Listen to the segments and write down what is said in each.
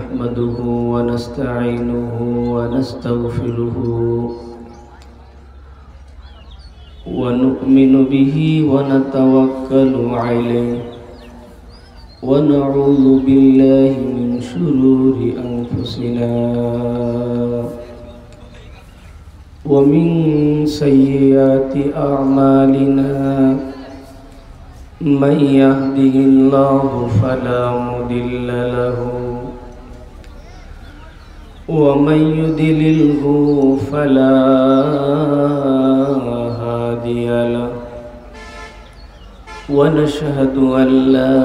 نحمده ونستعينه ونستغفره ونؤمن به ونتوكل عليه ونعوذ بالله من شرور أنفسنا ومن سيئات أعمالنا من يهده الله فلا مضل له ومن يضلله فلا هادي له ونشهد أن لا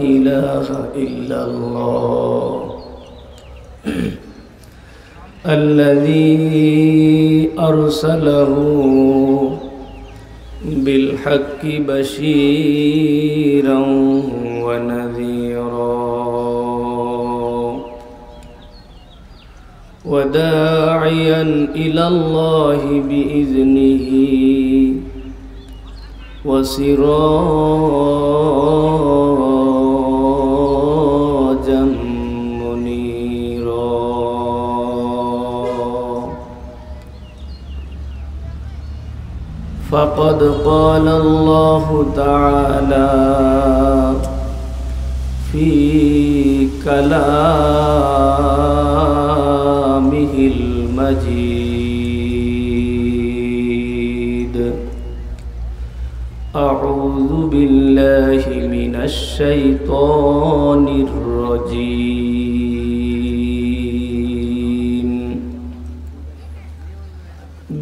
إله إلا الله الذي أرسله بالحق بشيرا ونذيرا وداعيا إلى الله بإذنه وسراجا منيرا فقد قال الله تعالى في كلامه المجيد أعوذ بالله من الشيطان الرجيم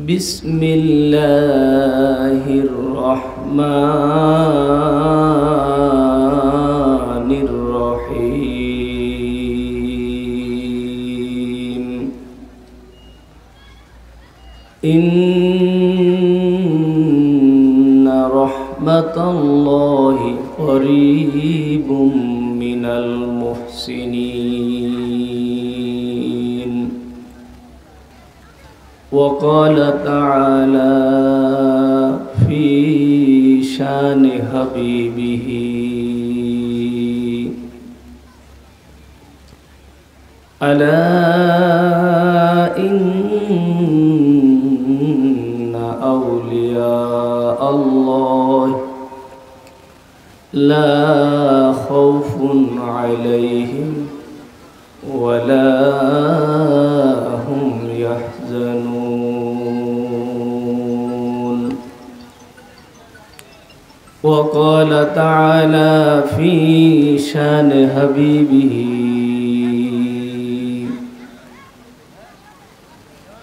بسم الله الرحمن الرحيم إن رحمة الله قريب من المحسنين وقال تعالى في شان حبيبه ألا إن أولياء الله لا خوف عليهم ولا هم يحزنون وقال تعالى في شان حبيبه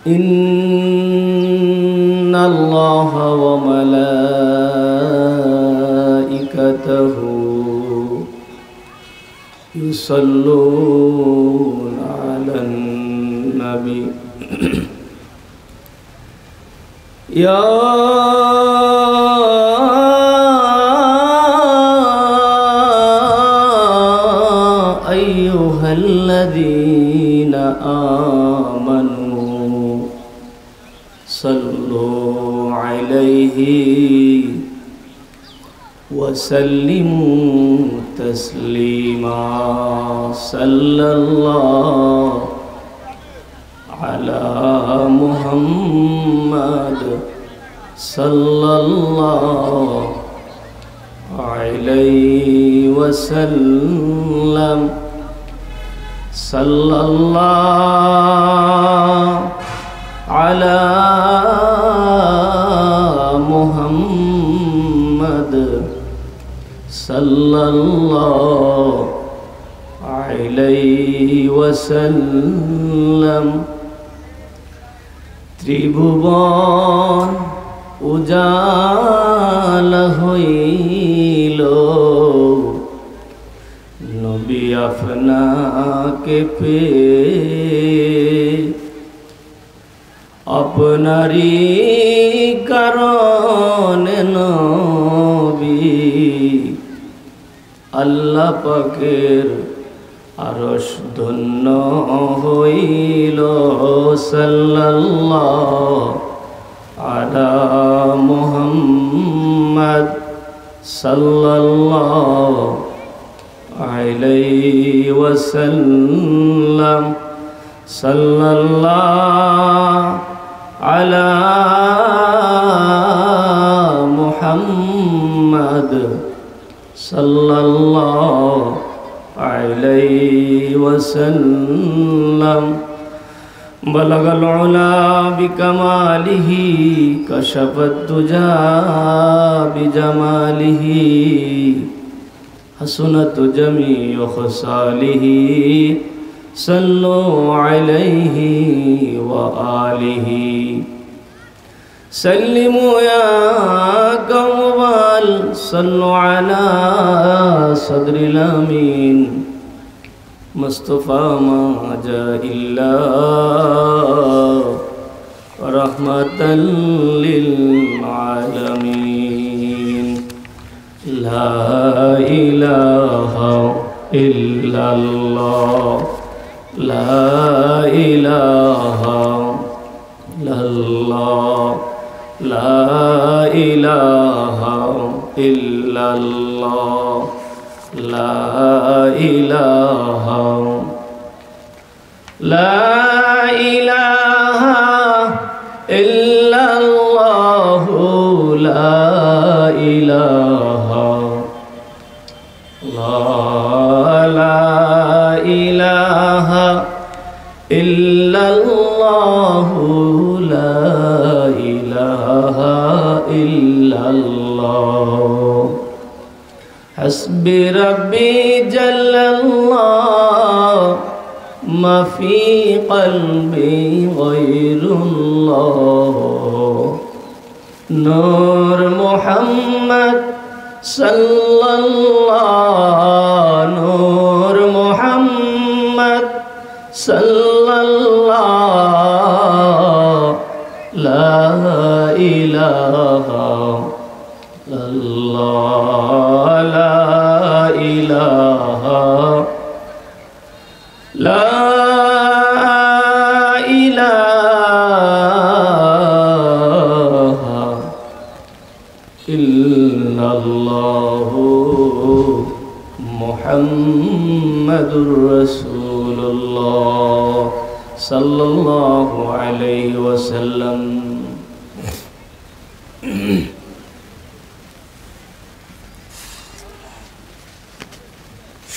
إن الله وملائكته يصلون على النبي يا أيها الذين آمنوا صلوا عليه وسلموا تسليما صلى الله على محمد صلى الله عليه وسلم صلى الله على محمد صلى الله عليه وسلم ত্রিভুবন উজাল হইল নবী আপনাকে পেয়ে আপনারই কারণে নবী আল্লাহ পাকের আরশ ধন্য হইল সাল্লাল্লাহু আলা মুহাম্মদ সাল্লাল্লাহু عليه وسلم صلى الله على محمد صلى الله عليه وسلم بلغ العلا بكماله كشف الدجى بجماله حسنت جميع خصاله صلوا عليه وآله سلموا يا قوم صلوا على صدر الأمين مصطفى ما جاء إلا رحمة للعالمين لا إله إلا الله لا إله إلا الله لا إله إلا الله لا إله لا إله إلا الله لا إله لا إله إلا الله لا إله إلا الله حسبي ربي جل الله ما في قلبي غير الله نور محمد صلى الله نور محمد صلى الله لا إله إلا الله لا إله لا إله إلا الله محمد رسول الله صلى الله عليه وسلم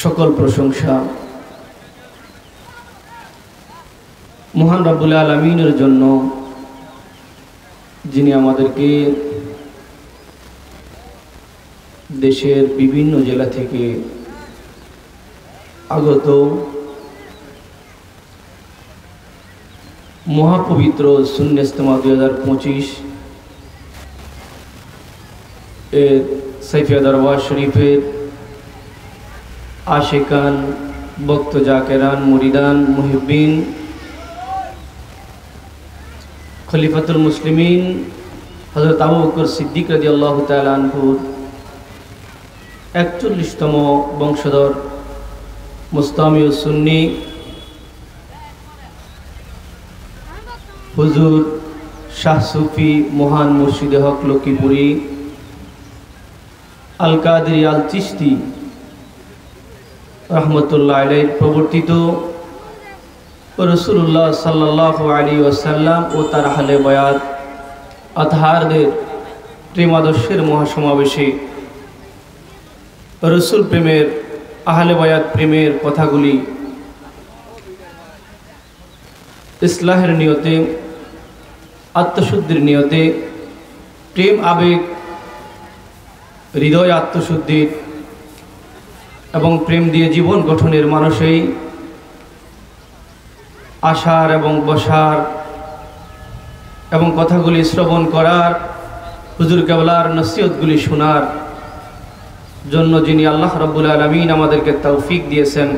সকল প্রশংসা মহান রব্বুল আলামিনের জন্য, যিনি আমাদেরকে দেশের বিভিন্ন জেলা থেকে আগত মহাপবিত্র সুন্নাহ ইজতেমা 2025 এর সাইফিয়া দরবার শরীফের আশিকান, ভক্ত জাকেরান, মুরিদান, মুহিব্বিন, খলিফাতুল মুসলিমিন হযরত আবু বকর সিদ্দিক রাদিয়াল্লাহু তাআলা আনহুর 41তম বংশধর মুস্তামি ও সুন্নি হুজুর শাহ সুফি মহান মুর্শিদে হক লক্ষ্মীপুরী আল কাদেরী আল চিশতি রহমতুল্লাহ আলাইহির প্রবর্তিত রাসূলুল্লাহ সাল্লাল্লাহু আলাইহি ওয়াসাল্লাম ও তার আহলে বায়াত আতহারদের প্রেমাদর্শের মহাসমাবেশে রসুল প্রেমের, আহলে বায়াত প্রেমের কথাগুলি ইসলাহের নিয়তে, আত্মশুদ্ধির নিয়তে, প্রেম আবেগ হৃদয় আত্মশুদ্ধির এবং প্রেম দিয়ে জীবন গঠনের মানুষেই আসার এবং বসার এবং কথাগুলি শ্রবণ করার, হুজুর কেবলার নসিহতগুলি শোনার জন্য যিনি আল্লাহ রাব্বুল আলামিন আমাদেরকে তৌফিক দিয়েছেন,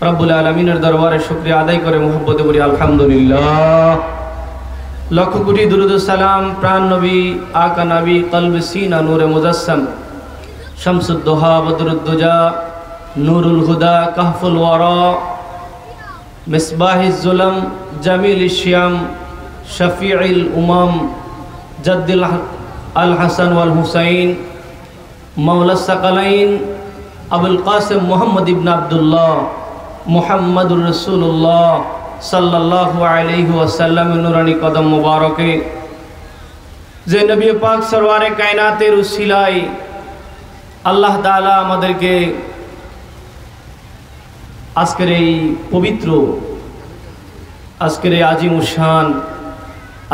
রব্বুল আলামিনের দরবারে শুকরিয়া আদায় করে মুহাব্বতে বলি আলহামদুলিল্লাহ। লক্ষ কোটি দুরুদ ও সালাম প্রাণ নবী আকা নবী কলব সিনা নূরে মুজাসসাম শামসুদ দোহা বদরুদ দুজা নূরুল হুদা কাহফুল ওয়ারা মিসবাহিজ জুলম জামিল শিয়াম শফিউল উমাম জাদ্দুল আল হাসান ওয়াল হুসাইন মাওলা সাকালাইন আবুল কাসেম মুহাম্মদ ইবনে আব্দুল্লাহ মুহাম্মাদুর রাসূলুল্লাহ সাল্লাল্লাহু আলাইহি ওয়াসাল্লামের নূরানি কদম মুবারকে, যে নবী পাক সরওয়ারে কায়নাতের উসিলায় আল্লাহ তাআলা আমাদেরকে আজকের এই পবিত্র, আজকের এই আজিম শান,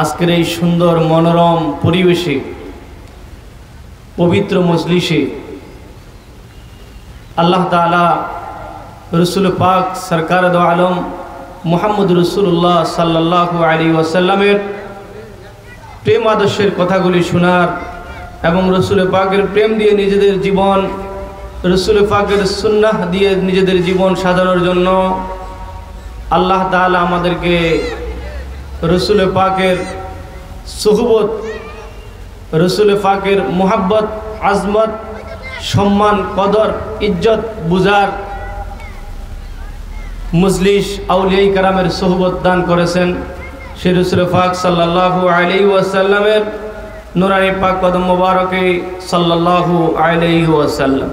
আজকের এই সুন্দর মনোরম পরিবেশে, পবিত্র মজলিসে আল্লাহ তাআলা রসুল পাক সরকার দো আলম মুহাম্মদ রাসূলুল্লাহ সাল্লাল্লাহু আলাইহি ওয়াসাল্লামের প্রেম আদর্শের কথাগুলি শোনার এবং রসুল পাকের প্রেম দিয়ে নিজেদের জীবন, রসুল পাকের সুন্নাহ দিয়ে নিজেদের জীবন সাজানোর জন্য আল্লাহ তাআলা আমাদেরকে রসুল পাকের সুহবত, রসুল পাকের মুহাব্বত, আজমত, সম্মান, কদর, ইজ্জত বুঝার মজলিস, আউলিয়া কারামের সুহবত দান করেছেন। সে রসুল পাক সাল্লাল্লাহু আলাইহি ওয়াসাল্লামের নূরানি পাক কদম মুবারকে সাল্লাল্লাহু আলাইহি ওয়াসাল্লাম।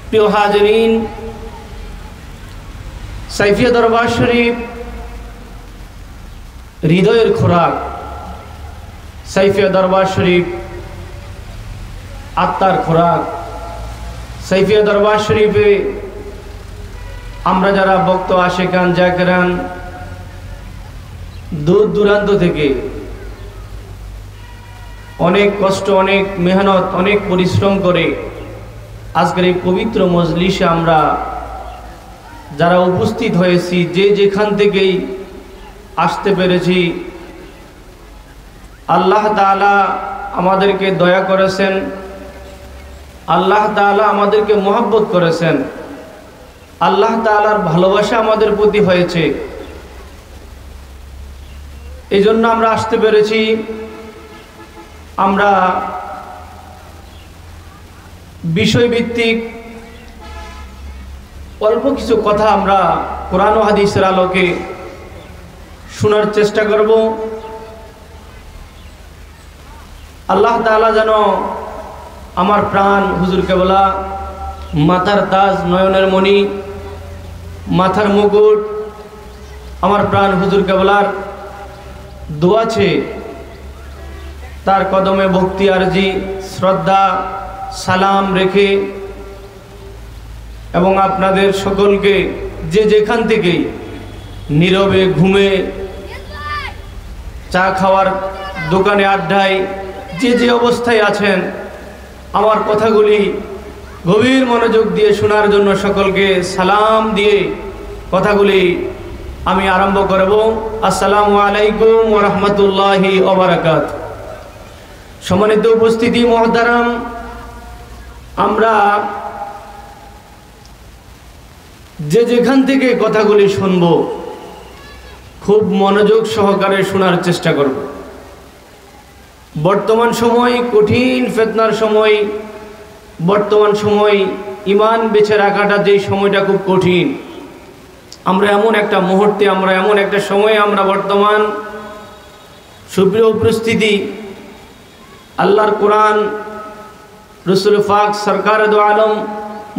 প্রিয় হাজিরিন, সাইফিয়া দরবার শরীফ হৃদয়ের খোরাক, সাইফিয়া দরবার শরীফ আত্মার খোরাক। সাইফিয়া দরবার শরীফে আমরা যারা ভক্ত আশিকান জাকিরান দূর দূরান্ত থেকে অনেক কষ্ট, অনেক মেহনত, অনেক পরিশ্রম করে আজকের এই পবিত্র মজলিসে আমরা যারা উপস্থিত হয়েছি, যে যেখান থেকেই আসতে পেরেছি, আল্লাহ তাআলা আমাদেরকে দয়া করেছেন, আল্লাহ তাআলা আমাদেরকে মহব্বত করেছেন, আল্লাহ তাআলার ভালোবাসা আমাদের প্রতি হয়েছে। এই জন্য আমরা আসতে পেরেছি। আমরা বিষয়ভিত্তিক অল্প কিছু কথা আমরা কোরআন ও হাদিসের আলোকে শোনার চেষ্টা করব। আল্লাহ তাআলা যেন আমার প্রাণ হুজুর কেবলা, মাথার তাজ, নয়নের মণি, মাথার মুকুট, আমার প্রাণ হুজুর কেবলার দোয়া আছে, তার কদমে ভক্তি আরজি, শ্রদ্ধা, সালাম রেখে এবং আপনাদের সকলকে যে যেখান থেকেই নীরবে, ঘুমে, চা খাওয়ার দোকানে, আড্ডায়, যে যে অবস্থায় আছেন, আমার কথাগুলি গভীর মনোযোগ দিয়ে শোনার জন্য সকলকে সালাম দিয়ে কথাগুলি আমি আরম্ভ করব। আসসালামু আলাইকুম ওয়া রাহমাতুল্লাহি ওয়া বারাকাতুহু। সম্মানিত উপস্থিতি মুহতারাম, আমরা যে যেখান থেকে কথাগুলি শুনব খুব মনোযোগ সহকারে শোনার চেষ্টা করব। বর্তমান সময় কঠিন ফিতনার সময়, বর্তমান সময় ঈমান বেঁচে রাখাটা যে সময়টা খুব কঠিন। আমরা এমন একটা মুহূর্তে, আমরা এমন একটা সময়ে আমরা বর্তমান। সুপ্রিয় উপস্থিতি, আল্লাহর কোরআন, রসুল পাক সরকার দো আলম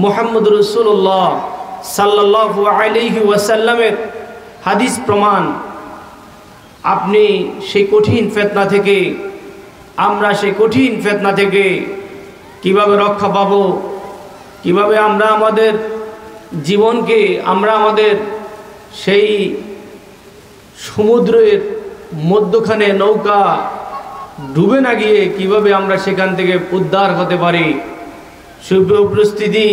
মুহাম্মদ রাসূলুল্লাহ সাল্লাল্লাহু আলাইহি ওয়াসাল্লামের হাদিস প্রমাণ। আপনি সেই কঠিন ফিতনা থেকে, আমরা সেই কঠিন ফিতনা থেকে কিভাবে রক্ষা পাব, কিভাবে আমরা আমাদের জীবনকে, আমরা আমাদের সেই সমুদ্রের মধ্যখানে নৌকা ডুবে না গিয়ে কিভাবে আমরা সেখান থেকে উদ্ধার হতে পারি। সুপ্রিয় উপস্থিতি,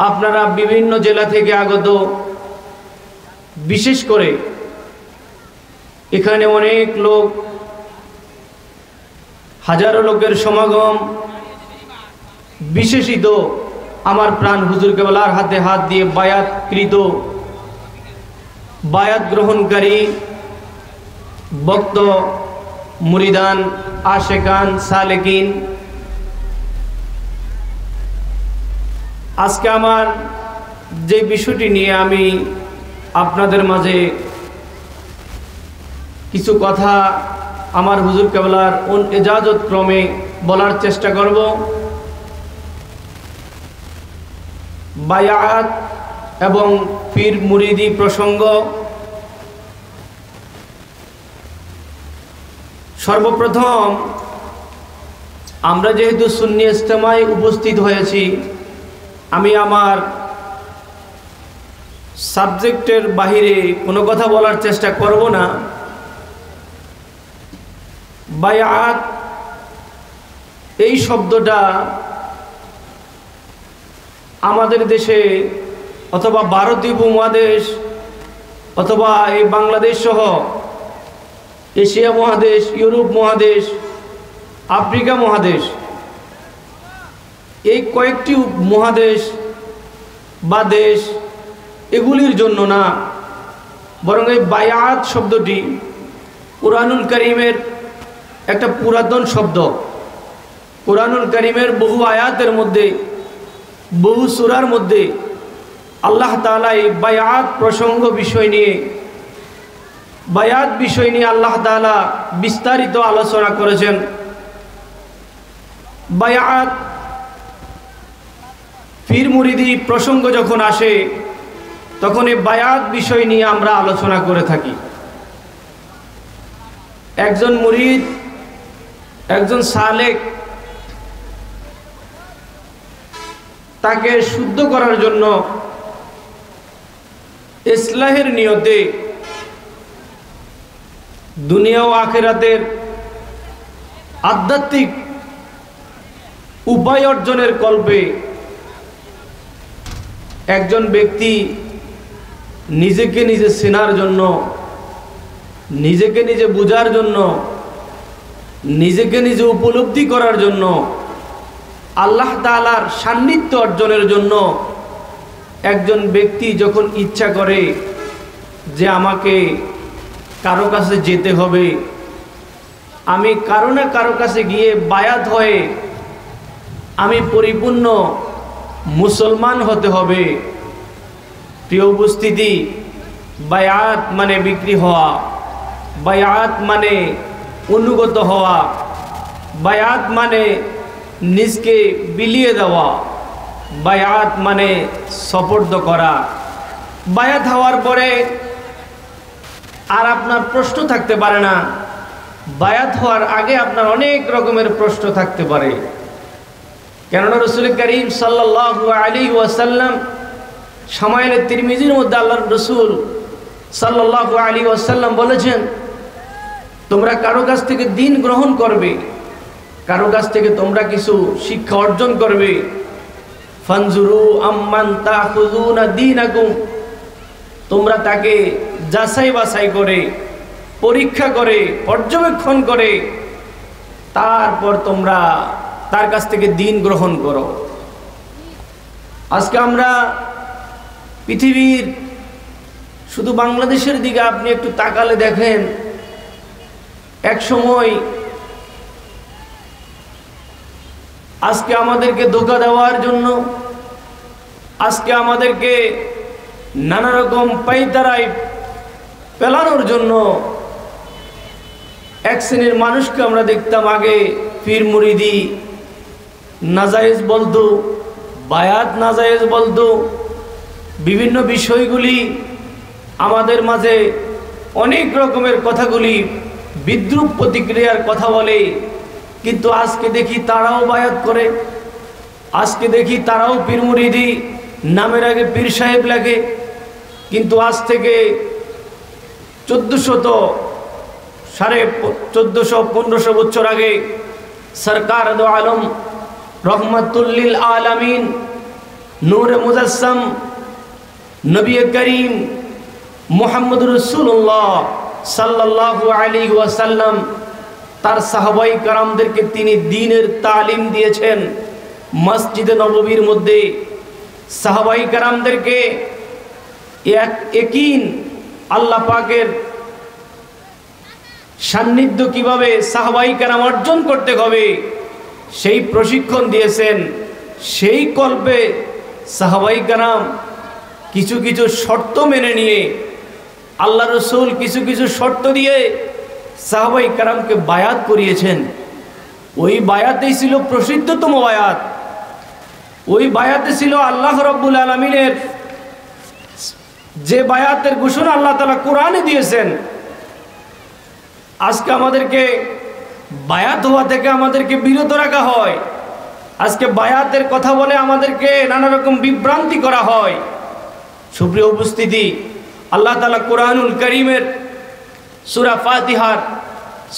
আপনারা বিভিন্ন জেলা থেকে আগত, বিশেষ করে এখানে অনেক লোক, হাজারো লোকের সমাগম, বিশেষিত আমার প্রাণ হুজুর কেবলার হাতে হাত দিয়ে বায়াতকৃত, বায়াত গ্রহণকারী ভক্ত, মুরিদান, আশেকান, সালেকিন, আজকে আমার যে বিষয়টি নিয়ে আমি আপনাদের মাঝে কিছু কথা আমার হুজুর কেবলার ইজাজত ক্রমে বলার চেষ্টা করব। বায়াত এবং পীর মুরিদি প্রসঙ্গ। সর্বপ্রথম আমরা যেহেতু সুন্নি ইজতেমায় উপস্থিত হয়েছি, আমি আমার সাবজেক্টের বাহিরে কোনো কথা বলার চেষ্টা করব না। বায়াত এই শব্দটা আমাদের দেশে অথবা ভারতীয় উপমহাদেশ অথবা এই বাংলাদেশ সহ এশিয়া মহাদেশ, ইউরোপ মহাদেশ, আফ্রিকা মহাদেশ, এই কয়েকটি মহাদেশ বা দেশ এগুলির জন্য না, বরং এই বায়াত শব্দটি কুরআনুল কারীমের একটা পুরাতন শব্দ। কুরআনুল কারীমের বহু আয়াতের মধ্যে, বহু সূরার মধ্যে আল্লাহ তাআলা এই বায়াত প্রসঙ্গ বিষয় নিয়ে আল্লাহ তাআলা বিস্তারিত আলোচনা করেছেন। বায়াত পীর মুরিদি প্রসঙ্গ যখন আসে তখন এই বায়াত বিষয় নিয়ে আমরা আলোচনা করে থাকি। একজন মুরিদ, একজন সালেক, তাকে শুদ্ধ করার জন্য ইসলাহের নিয়তে দুনিয়া ও আখিরাতের আধ্যাত্মিক উপায় অর্জনের কল্পে একজন ব্যক্তি নিজেকে নিজে চেনার জন্য, নিজেকে নিজে বোঝার জন্য, নিজেকে নিজে উপলব্ধি করার জন্য, আল্লাহ তাআলার সান্নিধ্য অর্জনের জন্য একজন ব্যক্তি যখন ইচ্ছা করে যে আমাকে কারো কাছে যেতে হবে, আমি কারো না কারো কাছে গিয়ে বায়াত হয়ে আমি পরিপূর্ণ মুসলমান হতে হবে। প্রিয় উপস্থিতি, বায়াত মানে বিক্রি হওয়া, বায়াত মানে অনুগত হওয়া, বায়াত মানে নিজকে বিলিয়ে দেওয়া, বায়াত মানে সুপর্দ করা। বায়াত হওয়ার পরে আর আপনার প্রশ্ন থাকতে পারে না, বায়াত হওয়ার আগে আপনার অনেক রকমের প্রশ্ন থাকতে পারে। কেননা রাসূল করিম সাল্লাল্লাহু আলাইহি ওয়াসাল্লাম শামাইলে তিরমিজির মধ্যে আল্লাহর রাসূল সাল্লাল্লাহু আলাইহি ওয়াসাল্লাম বলেছেন, তোমরা কারো কাছ থেকে দ্বীন গ্রহণ করবে, কারো কাছ থেকে তোমরা কিছু শিক্ষা অর্জন করবে। ফানজুরু আম্মান তাখুযুনা দীনাকুম, তোমরা তাকে যাচাই বাছাই করে, পরীক্ষা করে, পর্যবেক্ষণ করে তারপর তোমরা তার কাছ থেকে দ্বীন গ্রহণ করো। আজকে আমরা পৃথিবীর শুধু বাংলাদেশের দিকে আপনি একটু তাকালে দেখেন, এক সময় আজকে আমাদেরকে ধোঁকা দেওয়ার জন্য, আজকে আমাদেরকে নানা রকম পাইতারায় পেলানোর জন্য এক শ্রেণীর মানুষকে আমরা দেখতাম আগে পীর মুরিদি নাজায়েজ বলতো, বায়াত নাজায়েজ বলতো, বিভিন্ন বিষয়গুলি আমাদের মাঝে অনেক রকমের কথাগুলি বিদ্রূপ প্রতিক্রিয়ার কথা বলে। কিন্তু আজকে দেখি তারাও বায়াত করে, আজকে দেখি তারাও পীর মুরিদি, নামের আগে পীর সাহেব লাগে। কিন্তু আজ থেকে 1400-1500 বছর আগে সরকার দো আলম রহমাতুল্লিল আলামিন নূরে মুজাসসাম নবী করিম মুহাম্মদুর রাসূলুল্লাহ সাল্লাল্লাহু আলাইহি ওয়াসাল্লাম তার সাহাবায়ে কেরামদেরকে তিনি দ্বীনের তালিম দিয়েছেন। মসজিদে নববীর মধ্যে সাহাবায়ে কেরামদেরকে ইয়াকিন আল্লাহ পাকের সান্নিধ্য কিভাবে সাহাবায়ে কেরাম অর্জন করতে হবে সেই প্রশিক্ষণ দিয়েছেন। সেই কল্পে সাহাবায়ে কেরাম কিছু কিছু শর্ত মেনে নিয়ে, আল্লাহ রসুল কিছু কিছু শর্ত দিয়ে সাহাবায়ে কেরামকে বায়াত করিয়েছেন। ওই বায়াতেই ছিল প্রসিদ্ধতম বায়াত। ওই বায়াতে ছিল আল্লাহ রাব্বুল আলামিনের যে বায়াতের ঘোষণা আল্লাহ তাআলা কোরআনে দিয়েছেন। আজকে আমাদেরকে বায়াত হওয়া থেকে আমাদেরকে বিরত রাখা হয়। আজকে বায়াতের কথা বলে আমাদেরকে নানা রকম বিভ্রান্তি করা হয়। সুপ্রিয় উপস্থিতি, আল্লাহ তাআলা কোরআনুল কারীমের সূরা ফাতিহার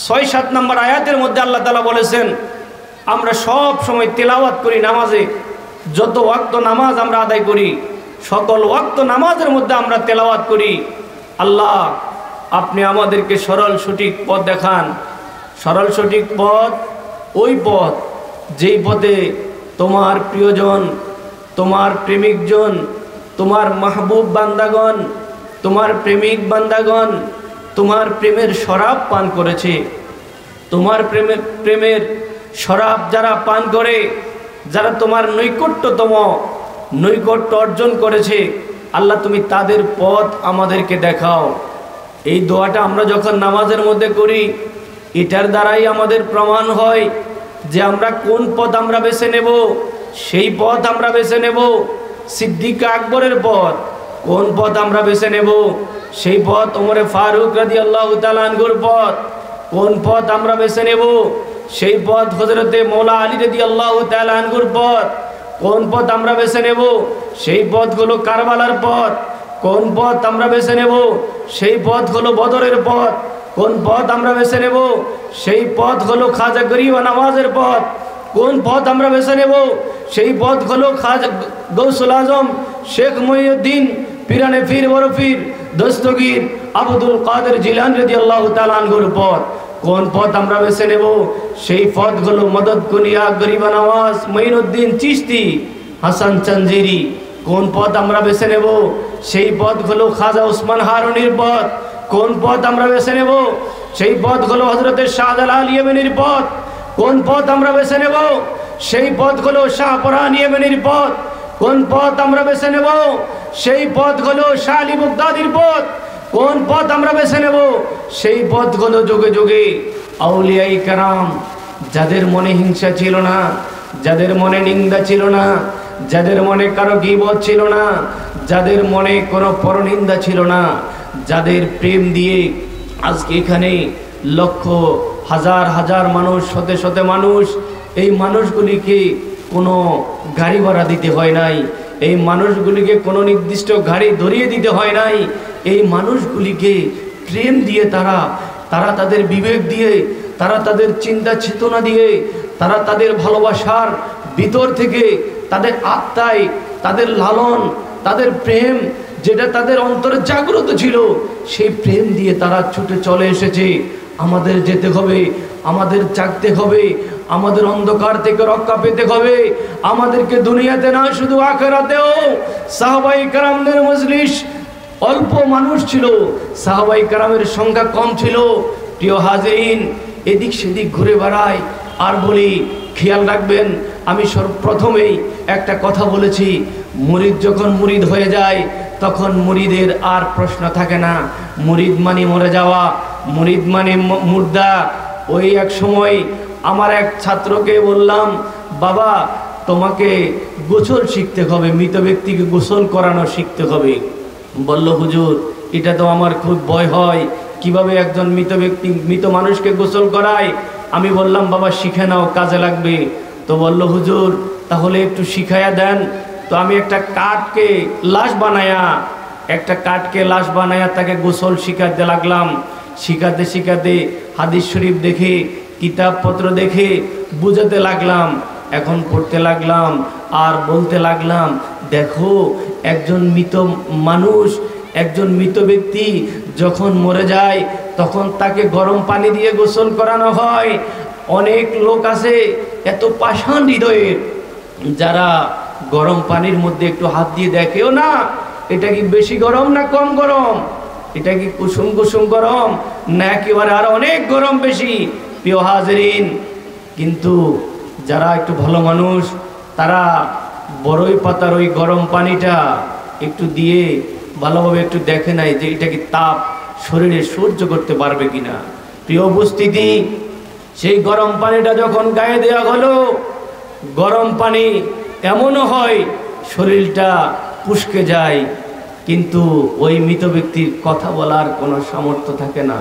৬-৭ নম্বর আয়াতের মধ্যে আল্লাহ তাআলা বলেছেন, আমরা সব সময় তেলাওয়াত করি নামাজে, যত ওয়াক্ত নামাজ আমরা আদায় করি সকল ওয়াক্ত নামাজের মধ্যে আমরা তেলাওয়াত করি, আল্লাহ আপনি আমাদেরকে সরল সঠিক পথ দেখান। সরল সঠিক পথ ওই পথ যেই পথে তোমার প্রিয়জন, তোমার প্রেমিকজন, তোমার মাহবুব বান্দাগণ, তোমার প্রেমিক বান্দাগণ তোমার প্রেমের শরাব পান করেছে। তোমার প্রেমের শরাব যারা পান করে, যারা তোমার নৈকট্য অর্জন করেছে, আল্লাহ তুমি তাদের পথ আমাদেরকে দেখাও। এই দোয়াটা আমরা যখন নামাজের মধ্যে করি, এটার দ্বারাই আমাদের প্রমাণ হয় যে আমরা কোন পথ আমরা বেছে নেব। সেই পথ আমরা বেছে নেব সিদ্দিক আকবরের পথ। কোন পথ আমরা বেছে নেব? সেই পথ ওমরে ফারুক রাদিয়াল্লাহু তাআলা আনহুর পথ। কোন পথ আমরা বেছে নেব? সেই পথ হযরতে মওলা আলী রাদিয়াল্লাহু তাআলা আনহুর পথ। কোন পথ আমরা বেছে নেব? সেই পথ হলো কারবালার পথ। কোন পথ আমরা বেছে নেব? সেই পথ হলো বদরের পথ। কোন পথ আমরা বেছে নেব? সেই পথ হলো খাজা গরিব নওয়াজের পথ। কোন পথ আমরা বেছে নেব? সেই পথ হলো খাজা গৌসুল আজম শেখ মুহিউদ্দিন পিরানে পীর বরফির দস্তগীর আব্দুল কাদের জিলানী রাদিয়াল্লাহু তাআলা আনহুর পথ। কোন পথ আমরা বেছে নেব? সেই পথ হলো মদদ কুলিয়া গরিব নওয়াজ মুঈনুদ্দিন চিশতি হাসান চানজিরি। কোন পথ আমরা বেছে নেব? সেই পথ হলো খাজা ওসমান হারুনির পথ। কোন পথ আমরা বেছে নেব? সেই পথ হলো হযরতে শাহজালাল ইয়েমেনির পথ। কোন পথ আমরা বেছে নেব? সেই পথ হলো শাহপরান ইয়েমেনির পথ। কোন পথ আমরা বেছে নেব? সেই পথ হলো শাহ আলী বাগদাদির পথ। কোন পথ আমরা বেছে নেব? সেই পথ হলো যুগে যুগে আউলিয়ায়ে কেরাম, যাদের মনে হিংসা ছিল না, যাদের মনে নিন্দা ছিল না, যাদের মনে কারো গীবত ছিল না, যাদের মনে কোনো পরনিন্দা ছিল না, যাদের প্রেম দিয়ে আজকে এখানে লক্ষ হাজার হাজার মানুষ, শতে শতে মানুষ, এই মানুষগুলিকে কোনো গাড়ি ভাড়া দিতে হয় নাই, এই মানুষগুলিকে কোনো নির্দিষ্ট গাড়ি ধরিয়ে দিতে হয় নাই। এই মানুষগুলিকে প্রেম দিয়ে তারা তাদের বিবেক দিয়ে, তারা তাদের চিন্তা চেতনা দিয়ে, তারা তাদের ভালোবাসার ভিতর থেকে, তাদের আত্মায়, তাদের লালন, তাদের প্রেম যেটা তাদের অন্তরে জাগ্রত ছিল, সেই প্রেম দিয়ে তারা ছুটে চলে এসেছে। আমাদের যেতে হবে, আমাদের জাগতে হবে, আমাদের অন্ধকার থেকে রক্ষা পেতে হবে। আমাদেরকে দুনিয়াতে না, শুধু আখিরাতেও। সাহাবায়ে কেরামদের মজলিস অল্প মানুষ ছিল, সাহাবায়ে কেরামের সংখ্যা কম ছিল। প্রিয় হাজিরিন, এদিক সেদিক ঘুরে বেড়ায়। আর বলি, খেয়াল রাখবেন, আমি সর্বপ্রথমেই একটা কথা বলেছি, মুরিদ যখন মুরিদ হয়ে যায় তখন মুরিদের আর প্রশ্ন থাকে না। মুরিদ মানে মরে যাওয়া, মুরিদ মানে মুর্দা। ওই এক সময় আমার এক ছাত্রকে বললাম, বাবা তোমাকে গোসল শিখতে হবে, মৃত ব্যক্তিকে গোসল করানো শিখতে হবে। বলল, হুজুর এটা তো আমার খুব ভয় হয়, কিভাবে একজন মৃত মানুষকে গোসল করায়? আমি বললাম, বাবা শিখে নাও, কাজে লাগবে। তো বলল, হুজুর তাহলে একটু শিখাইয়া দেন। তো আমি একটা কাঠকে লাশ বানায়া তাকে গোসল শিখাতে লাগলাম। শিখাতে শিখাতে হাদিস শরীফ দেখে, কিতাবপত্র দেখে বুঝাতে লাগলাম। এখন পড়তে লাগলাম আর বলতে লাগলাম, দেখো একজন মৃত মানুষ, একজন মৃত ব্যক্তি যখন মরে যায় তখন তাকে গরম পানি দিয়ে গোসল করানো হয়। অনেক লোক আছে এত পাষাণ হৃদয়ের, যারা গরম পানির মধ্যে একটু হাত দিয়ে দেখেও না এটা কি বেশি গরম না কম গরম, এটা কি কুসুম কুসুম গরম না একেবারে আর অনেক গরম বেশি। প্রিয় হাজিরিন, কিন্তু যারা একটু ভালো মানুষ তারা বড়ই পাতার ওই গরম পানিটা একটু দিয়ে ভালোভাবে একটু দেখে নাই যে এটা কি তাপ শরীরে সহ্য করতে পারবে কিনা। প্রিয় উপস্থিতি, সেই গরম পানিটা যখন গায়ে দেওয়া হলো, গরম পানি এমনও হয় শরীরটা পুষ্কে যায়, কিন্তু ওই মৃত ব্যক্তির কথা বলার কোনো সামর্থ্য থাকে না।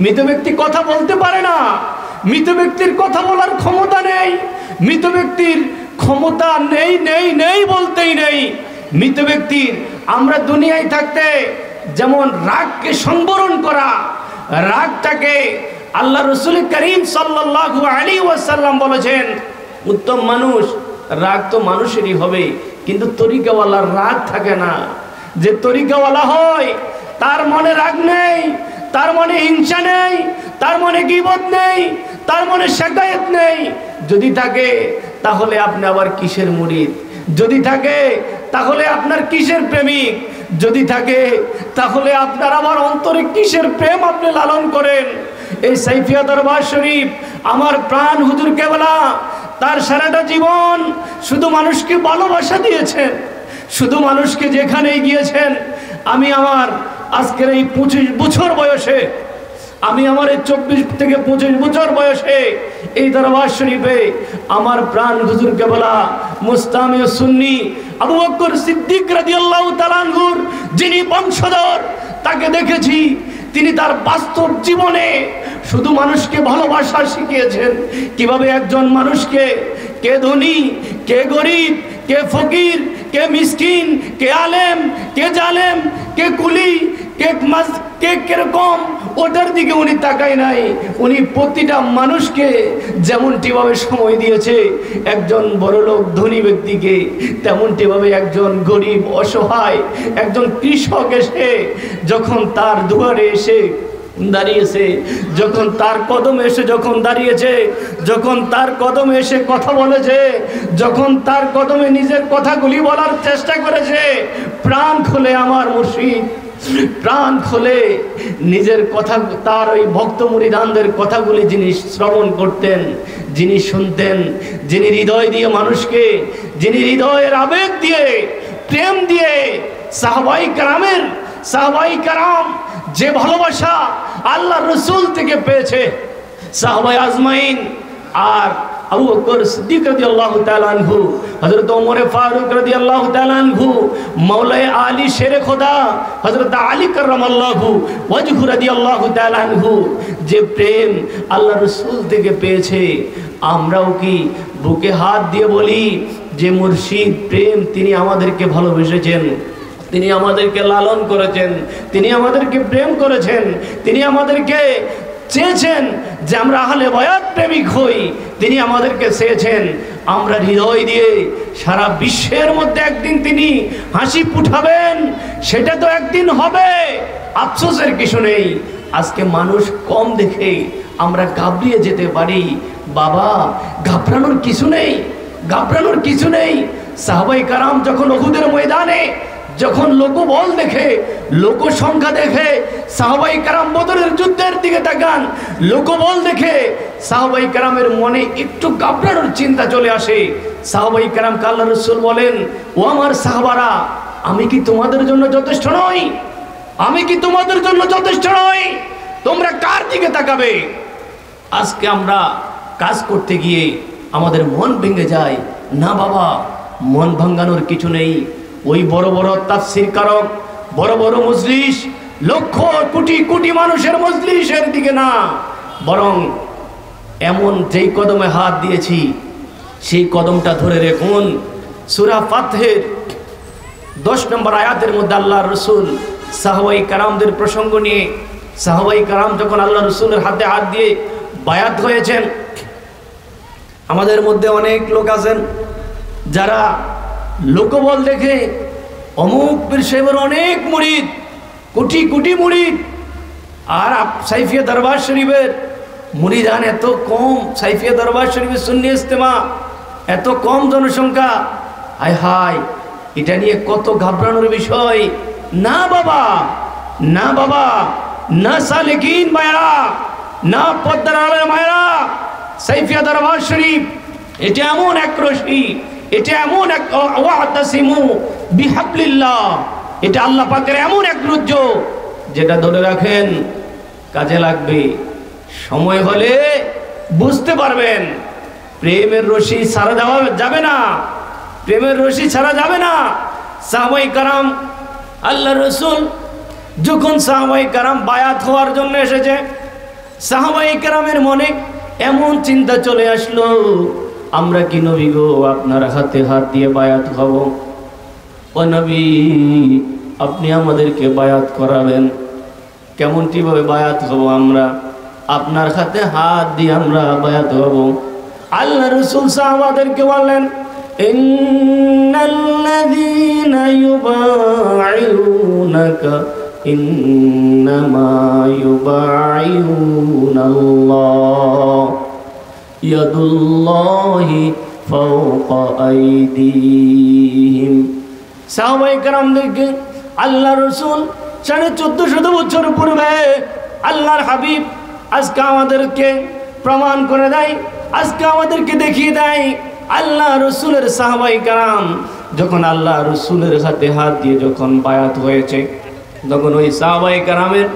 মৃত ব্যক্তি কথা বলতে পারে না, মৃত ব্যক্তির কথা বলার ক্ষমতা নেই, মৃত ব্যক্তির ক্ষমতা নেই নেই নেই বলতেই নেই। মৃত ব্যক্তির, আমরা দুনিয়ায় থাকতে যেমন রাগকে সংবরণ করা, রাগটাকে আল্লাহ রসুল করিম সাল্লাল্লাহু আলাইহি ওয়াসাল্লাম বলেছেন, উত্তম মানুষ রাগ তো মানুষেরই হবে, কিন্তু তরিকাওয়ালার রাগ থাকে না। যে তরিকাওয়ালা হয় তার মনে রাগ নেই, তার মনে হিংসা নেই, তার মনে গীবত নেই, তার মনে শিকায়েত নেই। যদি থাকে তাহলে আপনি আবার কিসের মুরিদ? যদি থাকে তাহলে আপনার কিসের প্রেমিক? যদি থাকে তাহলে আপনার আবার অন্তরে কিসের প্রেম আপনি লালন করেন? এই সাইফিয়া দরবার শরীফ আমার প্রাণ হুজুর কেবলা তার সারাটা জীবন শুধু মানুষকে ভালোবাসা দিয়েছেন, শুধু মানুষকে যেখানেই গিয়েছেন। আমি আমার আজকের এই 25 বছর বয়সে, আমি আমার এই 24 থেকে 25 বছর বয়সে এই দরবার শরীফে আমার প্রাণ হুজুর কেবলা মুস্তামি সুন্নি আবু বকর সিদ্দিক রাদিয়াল্লাহু তাআলা আনহুর যিনি বংশধর, তাকে দেখেছি তিনি তার বাস্তব জীবনে শুধু মানুষকে ভালোবাসা শিখিয়েছেন। কিভাবে একজন মানুষকে, কে ধনী, কে গরিব, কে ফকির, কে মিসকিন, কে আলেম, কে জালেম, কে কুলি, কে কিরকম, ওটার দিকে উনি তাকায় নাই। উনি প্রতিটা মানুষকে যেমনটিভাবে সময় দিয়েছে, একজন বড়লোক ধনী ব্যক্তিকে তেমনটিভাবে একজন গরিব অসহায় একজন কৃষক এসে যখন তার দুয়ারে এসে দাঁড়িয়েছে, যখন তার কদমে এসে যখন দাঁড়িয়েছে, যখন তার কদমে এসে কথা বলেছে, যখন তার কদমে নিজের কথাগুলি বলার চেষ্টা করেছে, প্রাণ খুলে আমার মুর্শিদ প্রাণ খুলে নিজের কথা, তার ওই ভক্ত মুরিদানদের কথাগুলি যিনি শ্রবণ করতেন, যিনি শুনতেন, যিনি হৃদয় দিয়ে মানুষকে, যিনি হৃদয়ের আবেগ দিয়ে, প্রেম দিয়ে, সাহাবাই কারাম যে ভালোবাসা আল্লাহ রসুল থেকে পেয়েছে, সাহাবায়ে আজমাইন আর আবু বকর সিদ্দিক রাদিয়াল্লাহু তাআলা আনহু, হযরত ওমর ফারুক রাদিয়াল্লাহু তাআলা আনহু, মাওলায়ে আলী শেরে খোদা হযরত আলী কাররামাল্লাহু ওয়াজহু রাদিয়াল্লাহু তাআলা আনহু যে প্রেম আল্লাহ রসুল থেকে পেয়েছে, আমরাও কি বুকে হাত দিয়ে বলি যে মুর্শিদ প্রেম, তিনি আমাদেরকে ভালোবেসেছেন, তিনি আমাদেরকে লালন করেছেন, তিনি আমাদেরকে প্রেম করেছেন, তিনি আমাদেরকে চেয়েছেন যে আমরা আহলে বায়াত প্রেমিক হই, তিনি আমাদেরকে চেয়েছেন আমরা হৃদয় দিয়ে সারা বিশ্বের মধ্যে একদিন তিনি হাসি ফুটাবেন, সেটা তো একদিন হবে, আফসোসের কিছু নেই। আজকে মানুষ কম দেখে আমরা ঘাবড়িয়ে যেতে পারি। বাবা, ঘাবড়ানোর কিছু নেই, ঘাবড়ানোর কিছু নেই। সাহাবায়ে কারাম যখন উহুদের ময়দানে যখন লোকবল দেখে, লোক সংখ্যা দেখে, সাহাবায়ে কারাম বদরের যুদ্ধের দিকে তাকান, লোকবল দেখে সাহাবায়ে কারামের মনে একটু ঘাবড়ানোর চিন্তা চলে আসে। সাহাবায়ে কারামকে আল্লাহ রাসূল বলেন, ও আমার সাহাবারা, আমি কি তোমাদের জন্য যথেষ্ট নই? আমি কি তোমাদের জন্য যথেষ্ট নই? তোমরা কার দিকে তাকাবে? আজকে আমরা কাজ করতে গিয়ে আমাদের মন ভেঙে যায়। না বাবা, মন ভাঙানোর কিছু নেই। ওই বড় বড় তাফসীর কারক, বড় বড় মজলিস, লক্ষ কোটি কোটি মানুষের মজলিসের দিকে না, বরং এমন যেই কদমে হাত দিয়েছি সেই কদমটা ধরে রাখুন। সূরা ফাতহের 10 নম্বর আয়াতের মধ্যে আল্লাহর রাসূল সাহাবায়ে কারামদের প্রসঙ্গ নিয়ে, সাহাবায়ে কারাম যখন আল্লাহ রাসূলের হাতে হাত দিয়ে বায়াত হয়েছেন, আমাদের মধ্যে অনেক লোক আছেন যারা লোকবল দেখে অমুক পীর সাহেবের অনেক মুরিদ, কোটি কোটি মুরিদ, আর সাইফিয়া দরবার শরীফের মুরিদান এত কম, সাইফিয়া দরবার শরীফের সুন্নি ইজতেমা এত কম জনসংখ্যা। হায় হায়, এটা নিয়ে কত ঘাবড়ানোর বিষয়। না বাবা, না বাবা, না সালেকিন মায়েরা, না পদ্মার আলের মায়েরা, সাইফিয়া দরবার শরীফ এটা এমন এক রশি, এটা এমন এক ওয়াতাসিমু বিহাবলিল্লাহ, এটা আল্লাহ পাকের এমন এক রজ্জু যেটা ধরে রাখেন, কাজে লাগবে। সময় হলে বুঝতে পারবেন প্রেমের রশি ছাড়া দেওয়া যাবে না, প্রেমের রশি ছাড়া যাবে না। সাহাবায়ে কেরাম, আল্লাহ রসুল যখন সাহাবায়ে কেরাম বায়াত হওয়ার জন্য এসেছে, সাহাবায়ে কেরামের মনে এমন চিন্তা চলে আসলো, আমরা কি নবী গো আপনার হাতে হাত দিয়ে বায়াত হব? ও নবী, আপনি আমাদেরকে বায়াত করাবেন, কেমনটিভাবে বায়াত হব? আমরা আপনার হাতে হাত দিয়ে আমরা বায়াত হব। আল্লাহ রসুল সাহাবাদেরকে বললেন, ইন্নাল্লাযীনা ইউবাইউনাকা ইন্নামা ইউবাইউনাল্লাহ ইয়াদুল্লাহি ফাওকা আইদিহিম। সাহাবায়ে কেরামদেরকে আল্লাহ রসুল 1450 বছর পূর্বে আল্লাহর হাবিব আজকে আমাদেরকে প্রমাণ করে দেয়, আজকে আমাদেরকে দেখিয়ে দেয়, আল্লাহ রসুলের সাহাবায়ে কেরাম যখন আল্লাহ রসুলের হাতে হাত দিয়ে যখন বায়াত হয়েছে, তখন ওই সাহাবায়ে কেরামের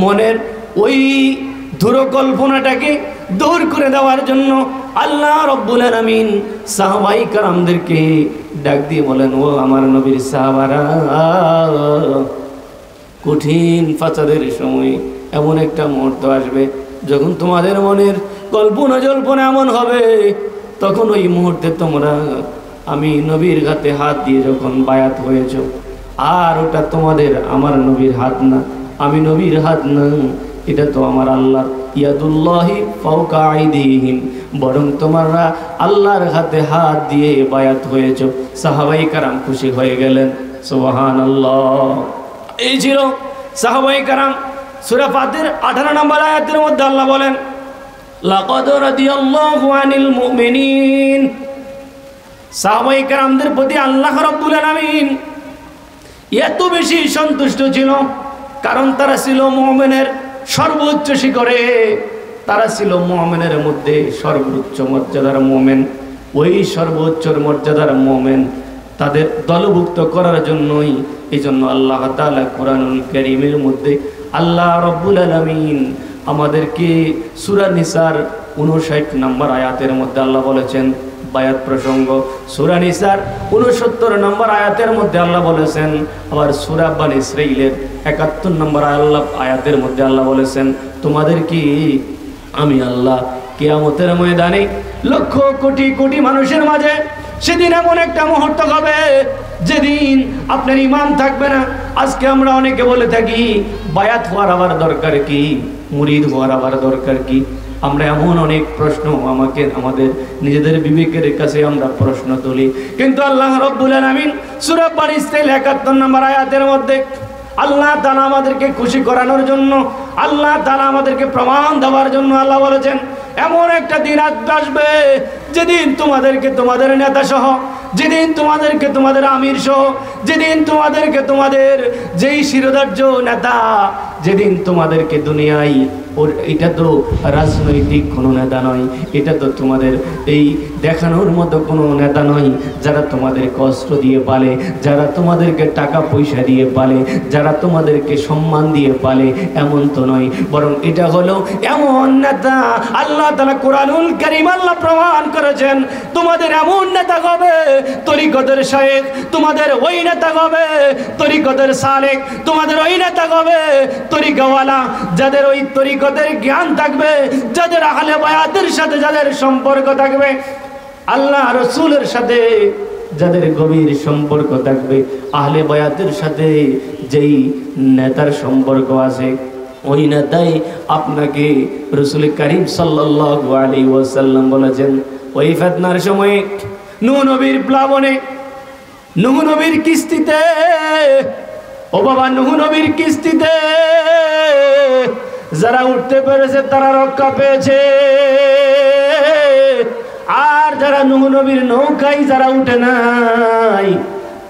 মনের ওই দুরকল্পনাটাকে দূর করে দেওয়ার জন্য আল্লাহ রব্বুল আলামিন সাহাবায়ে কেরামদেরকে ডাক দিয়ে বলেন, ও আমার নবীর সাহাবারা, কঠিন ফাসাদের সময় এমন একটা মুহূর্ত আসবে যখন তোমাদের মনের কল্পনা জল্পনা এমন হবে, তখন ওই মুহূর্তে তোমরা আমি নবীর হাতে হাত দিয়ে যখন বায়াত হয়েছ, আর ওটা তোমাদের আমার নবীর হাত না, আমি নবীর হাত না, এটা তো আমার আল্লাহ ইয়াদুল্লাহি ফাওকা আইদিহিম, বরং তোমরা আল্লাহর হাতে হাত দিয়ে বায়াত হয়েছ। সাহাবায়ে কেরাম খুশি হয়ে গেলেন, সুবহানাল্লাহ। এই ছিল সাহাবায়ে কেরাম। সূরা ফাতির 18 নম্বর আয়াতের মধ্যে আল্লাহ বলেন, লাকাদ রাদিয়াল্লাহু আনিল মুমিনিন। সাহাবায়ে কেরামদের প্রতি আল্লাহ রাব্বুল আলামিন এত বেশি সন্তুষ্ট ছিল, কারণ তারা ছিল মুমিনের সর্বোচ্চ শিখরে, তারা ছিল মুমিনের মধ্যে সর্বোচ্চ মর্যাদার মুমিন। ওই সর্বোচ্চ মর্যাদার মুমিন তাদের দলভুক্ত করার জন্যই এই জন্য আল্লাহ তাআলা কোরআনুল কারীমের মধ্যে আল্লাহ রাব্বুল আলামিন আমাদেরকে সূরা নিসার 59 নম্বর আয়াতের মধ্যে আল্লাহ বলেছেন বায়াত প্রসঙ্গ, সূরা নিসার 69 নম্বর আয়াতের মধ্যে আল্লাহ বলেছেন, আবার সূরা বনী ইসরাঈলের 71 নম্বর আয়াতের মধ্যে আল্লাহ বলেছেন, তোমাদের কি আমি আল্লাহ কিয়ামতের ময়দানে লক্ষ কোটি কোটি মানুষের মাঝে সেদিন এমন একটা মুহূর্ত হবে যেদিন আপনার ঈমান থাকবে না। আজকে আমরা অনেকে বলে থাকি বায়াত হওয়ার আবার দরকার কি, মুরিদ হওয়ার আবার দরকার কি? আমরা এমন অনেক প্রশ্ন আমাদের নিজেদের বিবেকের কাছে আমরা প্রশ্ন তুলি, কিন্তু আল্লাহ রাব্বুল আলামিন সূরা বনী ইসরাঈল 71 নম্বর আয়াতের মধ্যে আল্লাহ তাআলা আমাদেরকে খুশি করানোর জন্য, আল্লাহ তাআলা আমাদেরকে প্রমাণ দেওয়ার জন্য আল্লাহ বলেছেন, এমন একটা দিন আসবে যেদিন তোমাদেরকে তোমাদের নেতা সহ, যেদিন তোমাদেরকে তোমাদের আমির সহ, যেদিন তোমাদেরকে তোমাদের যেই শিরোধার্য নেতা, যেদিন তোমাদেরকে দুনিয়ায়, এটা তো রাজনৈতিক কোনো নেতা নয়, এটা তো তোমাদের এই দেখানোর মতো কোনো নেতা নয়, যারা তোমাদের কষ্ট দিয়ে পালে, যারা তোমাদেরকে টাকা পয়সা দিয়ে পালে, যারা তোমাদেরকে সম্মান দিয়ে পালে, এমন তো নয়, বরং এটা হলো এমন নেতা। আল্লাহ তাআলা কোরআনুল কারীম আল্লাহ প্রমাণ করেছেন, তোমাদের এমন নেতা হবে তরিকতের শায়েখ, তোমাদের ওই নেতা হবে তরিকতের সালেক, তোমাদের ওই নেতা হবে তরিকাওয়ালা, যাদের ওই তরিকতের জ্ঞান থাকবে, যাদের আহলে বায়াতের সাথে যাদের সম্পর্ক থাকবে, আল্লাহ রসুলের সাথে যাদের গভীর সম্পর্ক থাকবে, আহলে বায়াতের সাথে যেই নেতার সম্পর্ক আছে, ওই নেতাই আপনাকে রাসূল করিম সাল্লাল্লাহু আলাইহি ওয়াসাল্লাম বলেছেন, ওই ফিতনার সময় নূহ নবীর প্লাবনে, নূহ নবীর কিস্তিতে, ও বাবা নূহ নবীর কিস্তিতে যারা উঠতে পেরেছে তারা রক্ষা পেয়েছে, আর যারা নূহ নবীর নৌকায় যারা উঠে নাই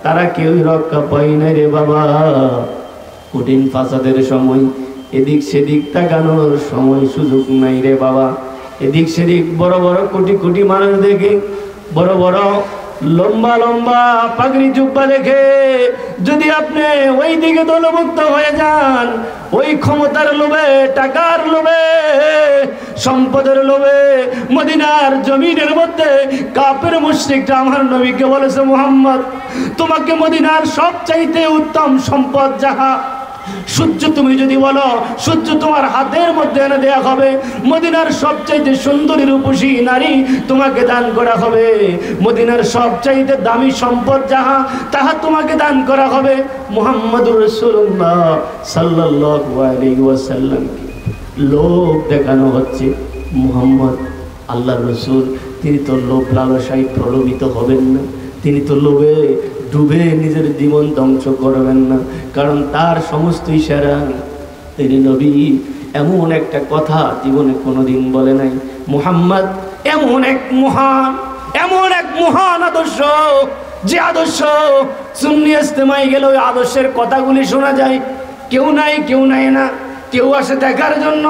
তারা কেউই রক্ষা পায় না রে বাবা। কঠিন ফাসাদের সময় এদিক সেদিক তাকানোর সময় সুযোগ নাই রে বাবা। এদিক সেদিক বড় বড় কোটি কোটি মানুষ দেখে, বড় বড় লম্বা লম্বা পাগড়ি জুব্বা দেখে যদি আপনি ওই দিকে দলভুক্ত হয়ে যান, ওই ক্ষমতার লোভে, টাকার লোভে, সম্পদের লোভে, মদিনার জমিনের মধ্যে কাফের মুশরিকরা আমার নবীকে বলেছে, মুহাম্মদ তোমাকে মদিনার সবচাইতে উত্তম সম্পদ যাহা, সূর্য তুমি যদি বলো সূর্য তোমার হাতের মধ্যে এনে দেয়া হবে, মদিনার সবচাইতে সুন্দরী রূপসী নারী তোমাকে দান করা হবে, মদিনার সবচাইতে দামি সম্পদ যাহা তাহা তোমাকে দান করা হবে। মুহাম্মদুর রাসূলুল্লাহ সাল্লাল্লাহু আলাইহি ওয়াসাল্লামকে লোভ দেখানো হচ্ছে। মুহাম্মদ আল্লাহর রাসূল, তিনি তো লোভ লালসায় প্রলোভিত হবেন না, তিনি তো লোভে ডুবে নিজের জীবন ধ্বংস করবেন না, কারণ তার সমস্ত ইশারা তিনি নবী এমন একটা কথা জীবনে কোনোদিন বলে নাই। মুহাম্মদ এমন এক মহান আদর্শ, যে আদর্শ সুন্নি ইজতেমায় গেলে ওই আদর্শের কথাগুলি শোনা যায়। কেউ নাই না, কেউ আসে দেখার জন্য।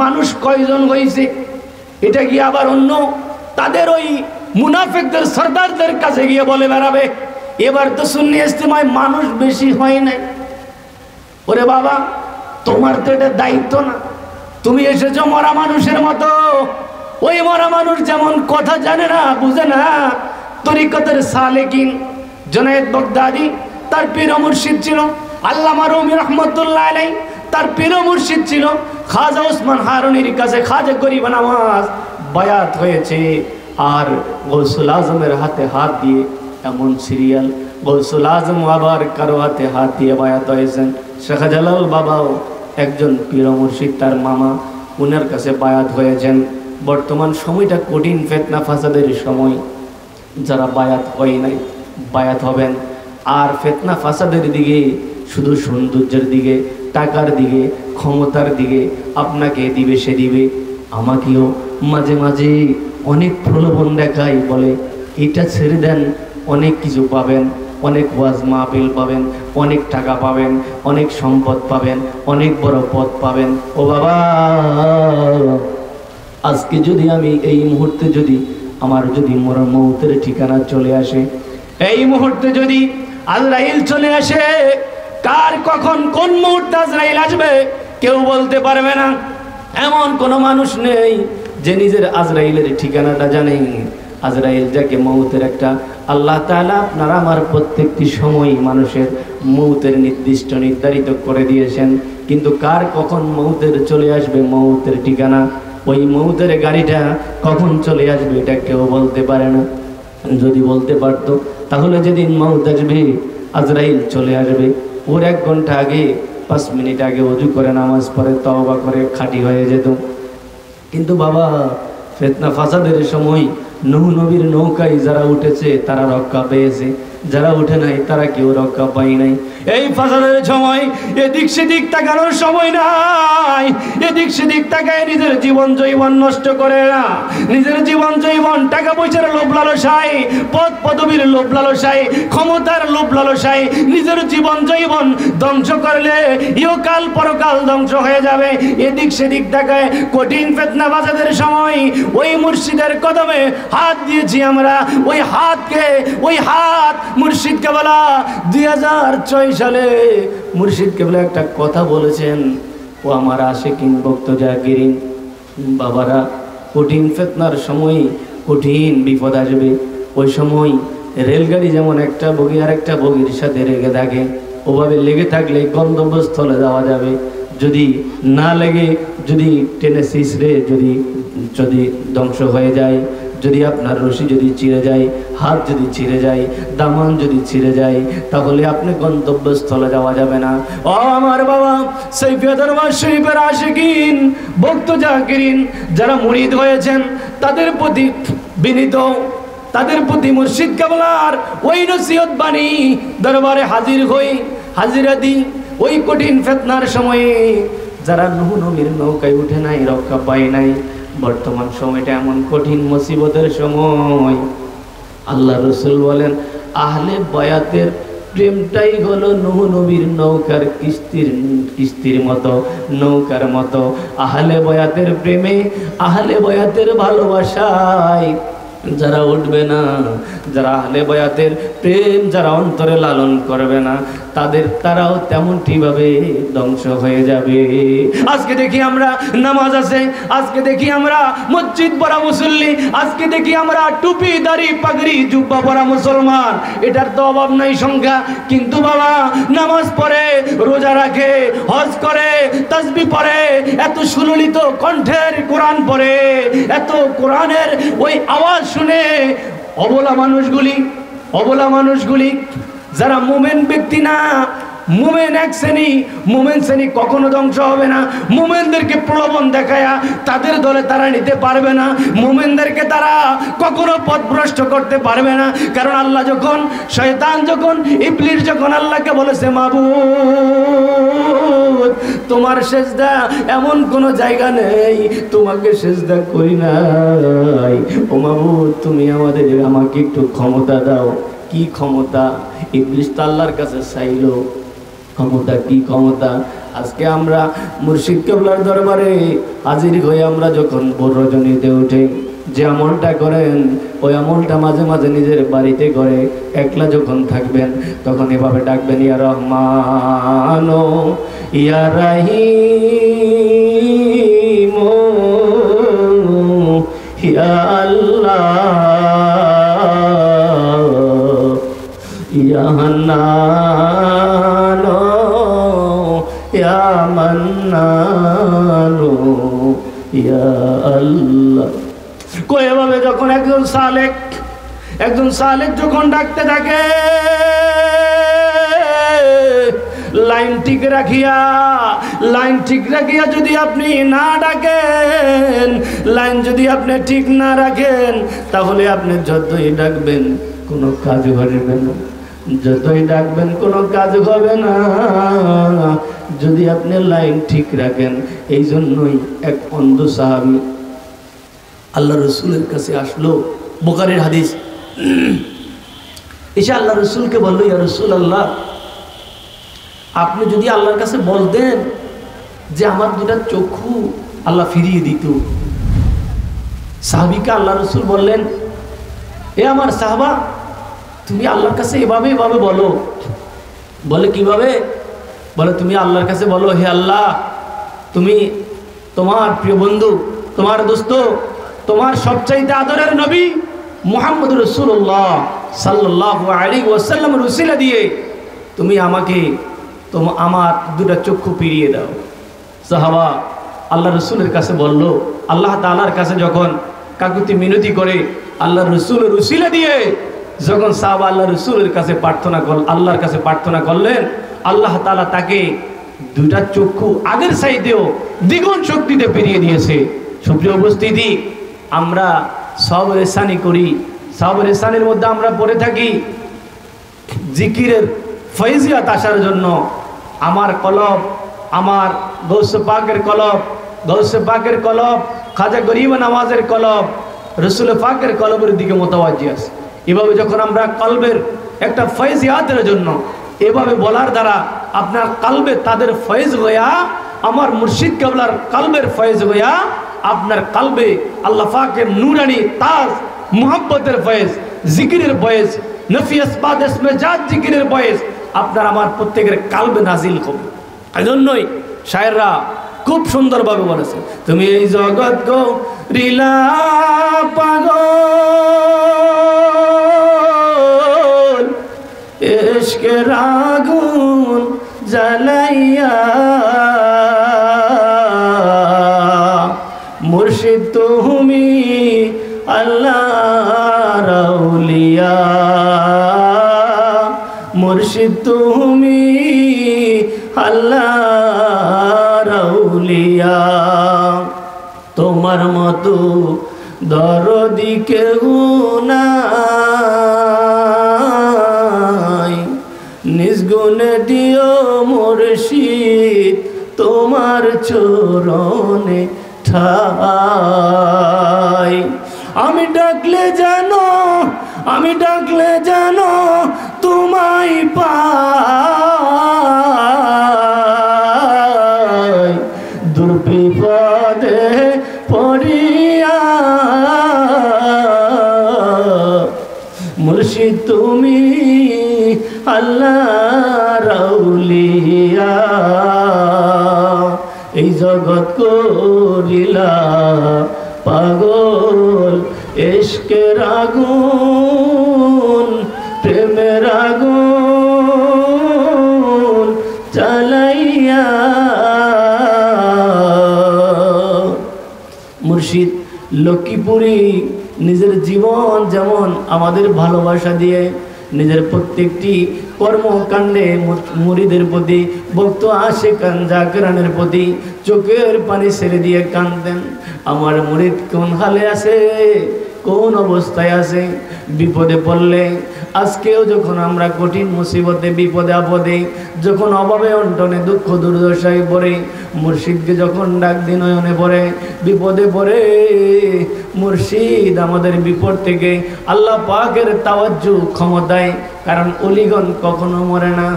মানুষ কয়জন হয়েছে এটা কি আবার অন্য তাদের ওই মুনাফিকদের সরদারদের কাছে গিয়ে বলে বেড়াবে, এবার তো সুন্নি ইজতেমায় মানুষ বেশি হয় নাই। ওরে বাবা, তোমার তো এটা দায়িত্ব না, তুমি এসেছো মরা মানুষের মতো। ওই মরা মানুষ যেমন কথা জানে না, বুঝে না। তরিকতের সালেকিন জুনায়েদ বাগদাদি তার পীর মুর্শিদ ছিল, আল্লামা রুমি রহমতুল্লাহ আলাইহি তার পীর মুর্শিদ ছিল। খাজা ওসমান হারুনির কাছে খাজা গরিব নওয়াজ বায়াত হয়েছে, আর গৌসুল আজমের হাতে হাত দিয়ে, এমন সিরিয়াল গৌসুল আজম আবার কারো হাতে হাত দিয়ে বায়াত হয়েছেন। শাহজালাল বাবাও একজন পীর মুর্শিদ, তার মামা, উনার কাছে বায়াত হয়েছেন। বর্তমান সময়টা কঠিন ফিতনা ফাসাদের সময়, যারা বায়াত হয় নাই বায়াত হবেন। আর ফিতনা ফাসাদের দিকে, শুধু সৌন্দর্যের দিকে, টাকার দিকে, ক্ষমতার দিকে আপনাকে দিবে, সে দিবে। আমাকেও মাঝে মাঝে অনেক প্রলোভন দেখায়, বলে এটা ছেড়ে দেন, অনেক কিছু পাবেন, অনেক ওয়াজ মাহফিল পাবেন, অনেক টাকা পাবেন, অনেক সম্পদ পাবেন, অনেক বড় পদ পাবেন। ও বাবা, আজকে যদি আমি এই মুহূর্তে যদি আমার যদি মৌতের ঠিকানা চলে আসে, এই মুহূর্তে যদি আজরাইল চলে আসে, কার কখন কোন মুহূর্তে আজরাইল আসবে কেউ বলতে পারবে না। এমন কোনো মানুষ নেই যে নিজের আজরাইলের ঠিকানাটা জানে। আজরাইল যাকে মৌতের একটা, আল্লাহ তাআলা আপনার আমার প্রত্যেকটি সময় মানুষের মৌতের নির্ধারিত করে দিয়েছেন, কিন্তু কার কখন মৌতের চলে আসবে, মৌতের ঠিকানা, ওই মৌতের গাড়িটা কখন চলে আসবে এটা কেউ বলতে পারে না। যদি বলতে পারতো তাহলে যেদিন মৌত আসবে, আজরাইল চলে আসবে, ওর 1 ঘন্টা আগে 5 মিনিট আগে ওযু করে নামাজ পড়ে তওবা করে খাঁটি হয়ে যেত। কিন্তু বাবা, ফিতনা ফাসাদের সময় নূহ নবীর নৌকায় যারা উঠেছে তারা রক্ষা পেয়েছে, যারা উঠে নাই তারা কেউ রক্ষা পায় নাই। এই ফাসাদের সময় এদিক সেদিক তাকানোর সময় নাই। এদিক সেদিক তাকায় নিজের জীবন জৈবন নষ্ট করে না, নিজের জীবন জৈবন টাকা পয়সার লোভ লালসায়, পদ পদবীর লোভ লালসায়, ক্ষমতার লোভ লালসায় নিজের জীবন জৈবন ধ্বংস করলে ইহকাল পরকাল ধ্বংস হয়ে যাবে। এদিক সেদিক তাকায় কঠিন ফিতনা ফাসাদের সময় ওই মুর্শিদের কদমে হাত দিয়েছি আমরা। ওই হাত মুর্শিদ কেবলা 2006 সালে মুর্শিদ কেবলা একটা কথা বলেছেন, ও আমার আশিকিন ভক্ত জাকিরিন বাবারা, কঠিন ফিতনার সময় কঠিন বিপদ আসবে। ওই সময় রেলগাড়ি যেমন একটা বগি আর একটা বগির সাথে লেগে থাকে, ওভাবে লেগে থাকলে গন্তব্যস্থলে যাওয়া যাবে। যদি না লেগে, যদি টেনে শিশরে যদি ধ্বংস হয়ে যায়, যদি আপনার রশি যদি ছিঁড়ে যায়, হাত যদি ছিঁড়ে যায়, দামান যদি ছিঁড়ে যায়, তাহলে আপনি গন্তব্যস্থলে যাওয়া যাবে না। ও আমার বাবা, সাইফিয়া দরবার শরীফের আশিকিন ভক্ত জাকিরিন যারা মুরিদ হয়েছেন, তাদের প্রতি বিনীত, তাদের প্রতি মুর্শিদ কেবলার ওই নসিহত বাণী দরবারে হাজির হই, হাজিরা দিই। ওই কঠিন ফিতনার সময়ে যারা নূহ নবীর নৌকায় উঠে নাই, রক্ষা পায় নাই, বর্তমান সময়টা এমন কঠিন মুসিবতের সময়। আল্লাহ রাসূল বলেন, আহলে বায়াতের প্রেমটাই হলো নূহ নবীর নৌকার কিস্তির মতো, নৌকার মতো। আহলে বায়াতের প্রেমে, আহলে বায়াতের ভালোবাসায় যারা উঠবে না, যারা আহলে বায়াতের প্রেম যারা অন্তরে লালন করবে না, তারাও তেমনটি ভাবে ধ্বংস হয়ে যাবে। আজকে দেখি আমরা নামাজ আছে, আজকে দেখি আমরা মসজিদ পড়া মুসল্লি, আজকে দেখি আমরা টুপি দাড়ি পাগড়ি জুব্বা পরা মুসলমান, এটার তো অভাব নাই সংখ্যা। কিন্তু বাবা নামাজ পড়ে, রোজা রাখে, হজ করে, তাসবিহ পড়ে, এত সুললিত কণ্ঠের কোরআন পড়ে, এত কোরআনের ওই আওয়াজ শুনে অবলা মানুষগুলি যারা মুমিন ব্যক্তি না, মুমিন এক শ্রেণী, মুমিন শ্রেণী কখনো ধ্বংস হবে না। মুমিনদেরকে প্রলোভন দেখায়া তাদের দলে তারা নিতে পারবে না, মুমিনদেরকে তারা কখনো পথভ্রষ্ট করতে পারবে না। কারণ আল্লাহ যখন, শয়তান যখন, ইবলিস যখন আল্লাহকে বলেছে মাবুদ তোমার সেজদা এমন কোনো জায়গা নেই তোমাকে সেজদা করি নাই, ও মাবুদ তুমি আমাকে একটু ক্ষমতা দাও। কি ক্ষমতা? ইবলিস তো আল্লাহর কাছে চাইলো ক্ষমতা। কি ক্ষমতা? আজকে আমরা মুর্শিদ কেবলার দরবারে হাজির হয়ে আমরা যখন ভোর রজনীতে উঠে যে আমলটা করেন, ওই আমলটা মাঝে মাঝে নিজের বাড়িতে করে একলা যখন থাকবেন তখন এভাবে ডাকবেন, ইয়া রহমান ইয়া রাহিম ইয়া আল্লাহ ইয়া হান্নান ইয়া মান্নান ইয়া আল্লাহ। এভাবে যখন একজন সালেক যখন ডাকতে থাকে, লাইন ঠিক রাখিয়া যদি আপনি না ডাকেন, লাইন যদি আপনি ঠিক না রাখেন, তাহলে আপনি যতই ডাকবেন কোনো কাজ হবে না, যতই ডাকবেন কোনো কাজ হবে না যদি আপনি লাইন ঠিক রাখেন। এই জন্যই এক অন্ধ সাহাবী আল্লাহ রসুলের কাছে আসলো, বুখারীর হাদিস। এসে আল্লাহ রসুলকে বললো, ইয়া রাসূলুল্লাহ আপনি যদি আল্লাহর কাছে বলতেন যে আমার দুটা চক্ষু আল্লাহ ফিরিয়ে দিত। সাহাবীকে আল্লাহ রসুল বললেন, এ আমার সাহাবা তুমি আল্লাহর কাছে এভাবে বলো। বলে কিভাবে? বলে তুমি আল্লাহর কাছে বলো, হে আল্লাহ তুমি তোমার প্রিয় বন্ধু, তোমার দোস্ত, তোমার সবচাইতে আদরের নবী মুহাম্মদ রাসূলুল্লাহ সাল্লাল্লাহু আলাইহি ওয়াসাল্লামের উসিলা দিয়ে তুমি আমাকে আমার দুটা চক্ষু ফিরিয়ে দাও। সাহাবা আল্লাহ রসুলের কাছে বলল, আল্লাহ তাআলার কাছে যখন কাকুতি মিনতি করে আল্লাহ রসুলের উসিলা দিয়ে যখন সাহাবা আল্লাহ রসুলের কাছে আল্লাহর কাছে প্রার্থনা করলেন, আল্লাহ তাআলা তাকে দুটা চক্ষু আগের চাইতেও দ্বিগুণ শক্তিতে ফিরিয়ে দিয়েছে। সুপ্রিয় উপস্থিতি, আমরা সওয়াবে রেসানি করি, সওয়াবে রেসানির মধ্যে আমরা পড়ে থাকি জিকিরের ফয়জিয়াত আসার জন্য আমার কলব, আমার গৌসে পাকের কলব, খাজা গরিব নামাজের কলব রসুল পাকের কলবের দিকে মোতাওয়াজ্জি আছে। এভাবে যখন আমরা কলবের একটা ফয়জিয়াতের জন্য এভাবে বলার দ্বারা আপনার কলবে তাদের ফয়েজ হইয়া, আমার মুর্শিদ কেবলার কলবের ফয়েজ হইয়া আপনার কলবে আল্লাহ পাকের নূরানি তাজ মুহাব্বতের ফয়েজ, জিকিরের ফয়েজ, নফি আসবাদ ইসমে জাত জিকিরের ফয়েজ আপনার আমার প্রত্যেকের কলবে নাজিল হবে। এজন্যই শায়েররা খুব সুন্দরভাবে বলেছে, তুমি এই জগৎ গরিলা পাগল ইশকের আগুন জ্বালাইয়া, মুর্শিদ তুমি আল্লাহর আউলিয়া, মুর্শিদ তুমি আল্লাহর আউলিয়া, তোমার মতো দরদি কেউ নাই, নিজ দিও মুর্শিদ তোমার চরণে ঠাই। আমি ডাকলে জানো তোমায় পাই, দুর্বিপদে পড়িয়া তুলিয়া এই জগৎ করিলা পাগল ইশকের আগুন প্রেমের আগুন জ্বালাইয়া মুর্শিদ লক্ষ্মীপুরী নিজের জীবন যেমন আমাদের ভালোবাসা দিয়ে নিজের প্রত্যেকটি কর্মকাণ্ডে মুরিদের প্রতি ভক্ত আশিকান জাকরানের প্রতি চোখের পানি ছেড়ে দিয়ে কাঁদতেন। আমার মুরিদ কোন হালে আছে, কোন অবস্থায় আছে, বিপদে পড়লে আজকেও যখন আমরা কঠিন মুসিবতে বিপদে আপদে যখন অভাবে অন্টনে দুঃখ দুর্দশায় পড়ে মুর্শিদকে যখন ডাক দি নয়নে পড়ে বিপদে পড়ে মুর্শিদ আমাদের বিপদ থেকে আল্লাহ পাকের তাওয়াজ্জু ক্ষমতায়, কারণ অলিগণ কখনো মরে না,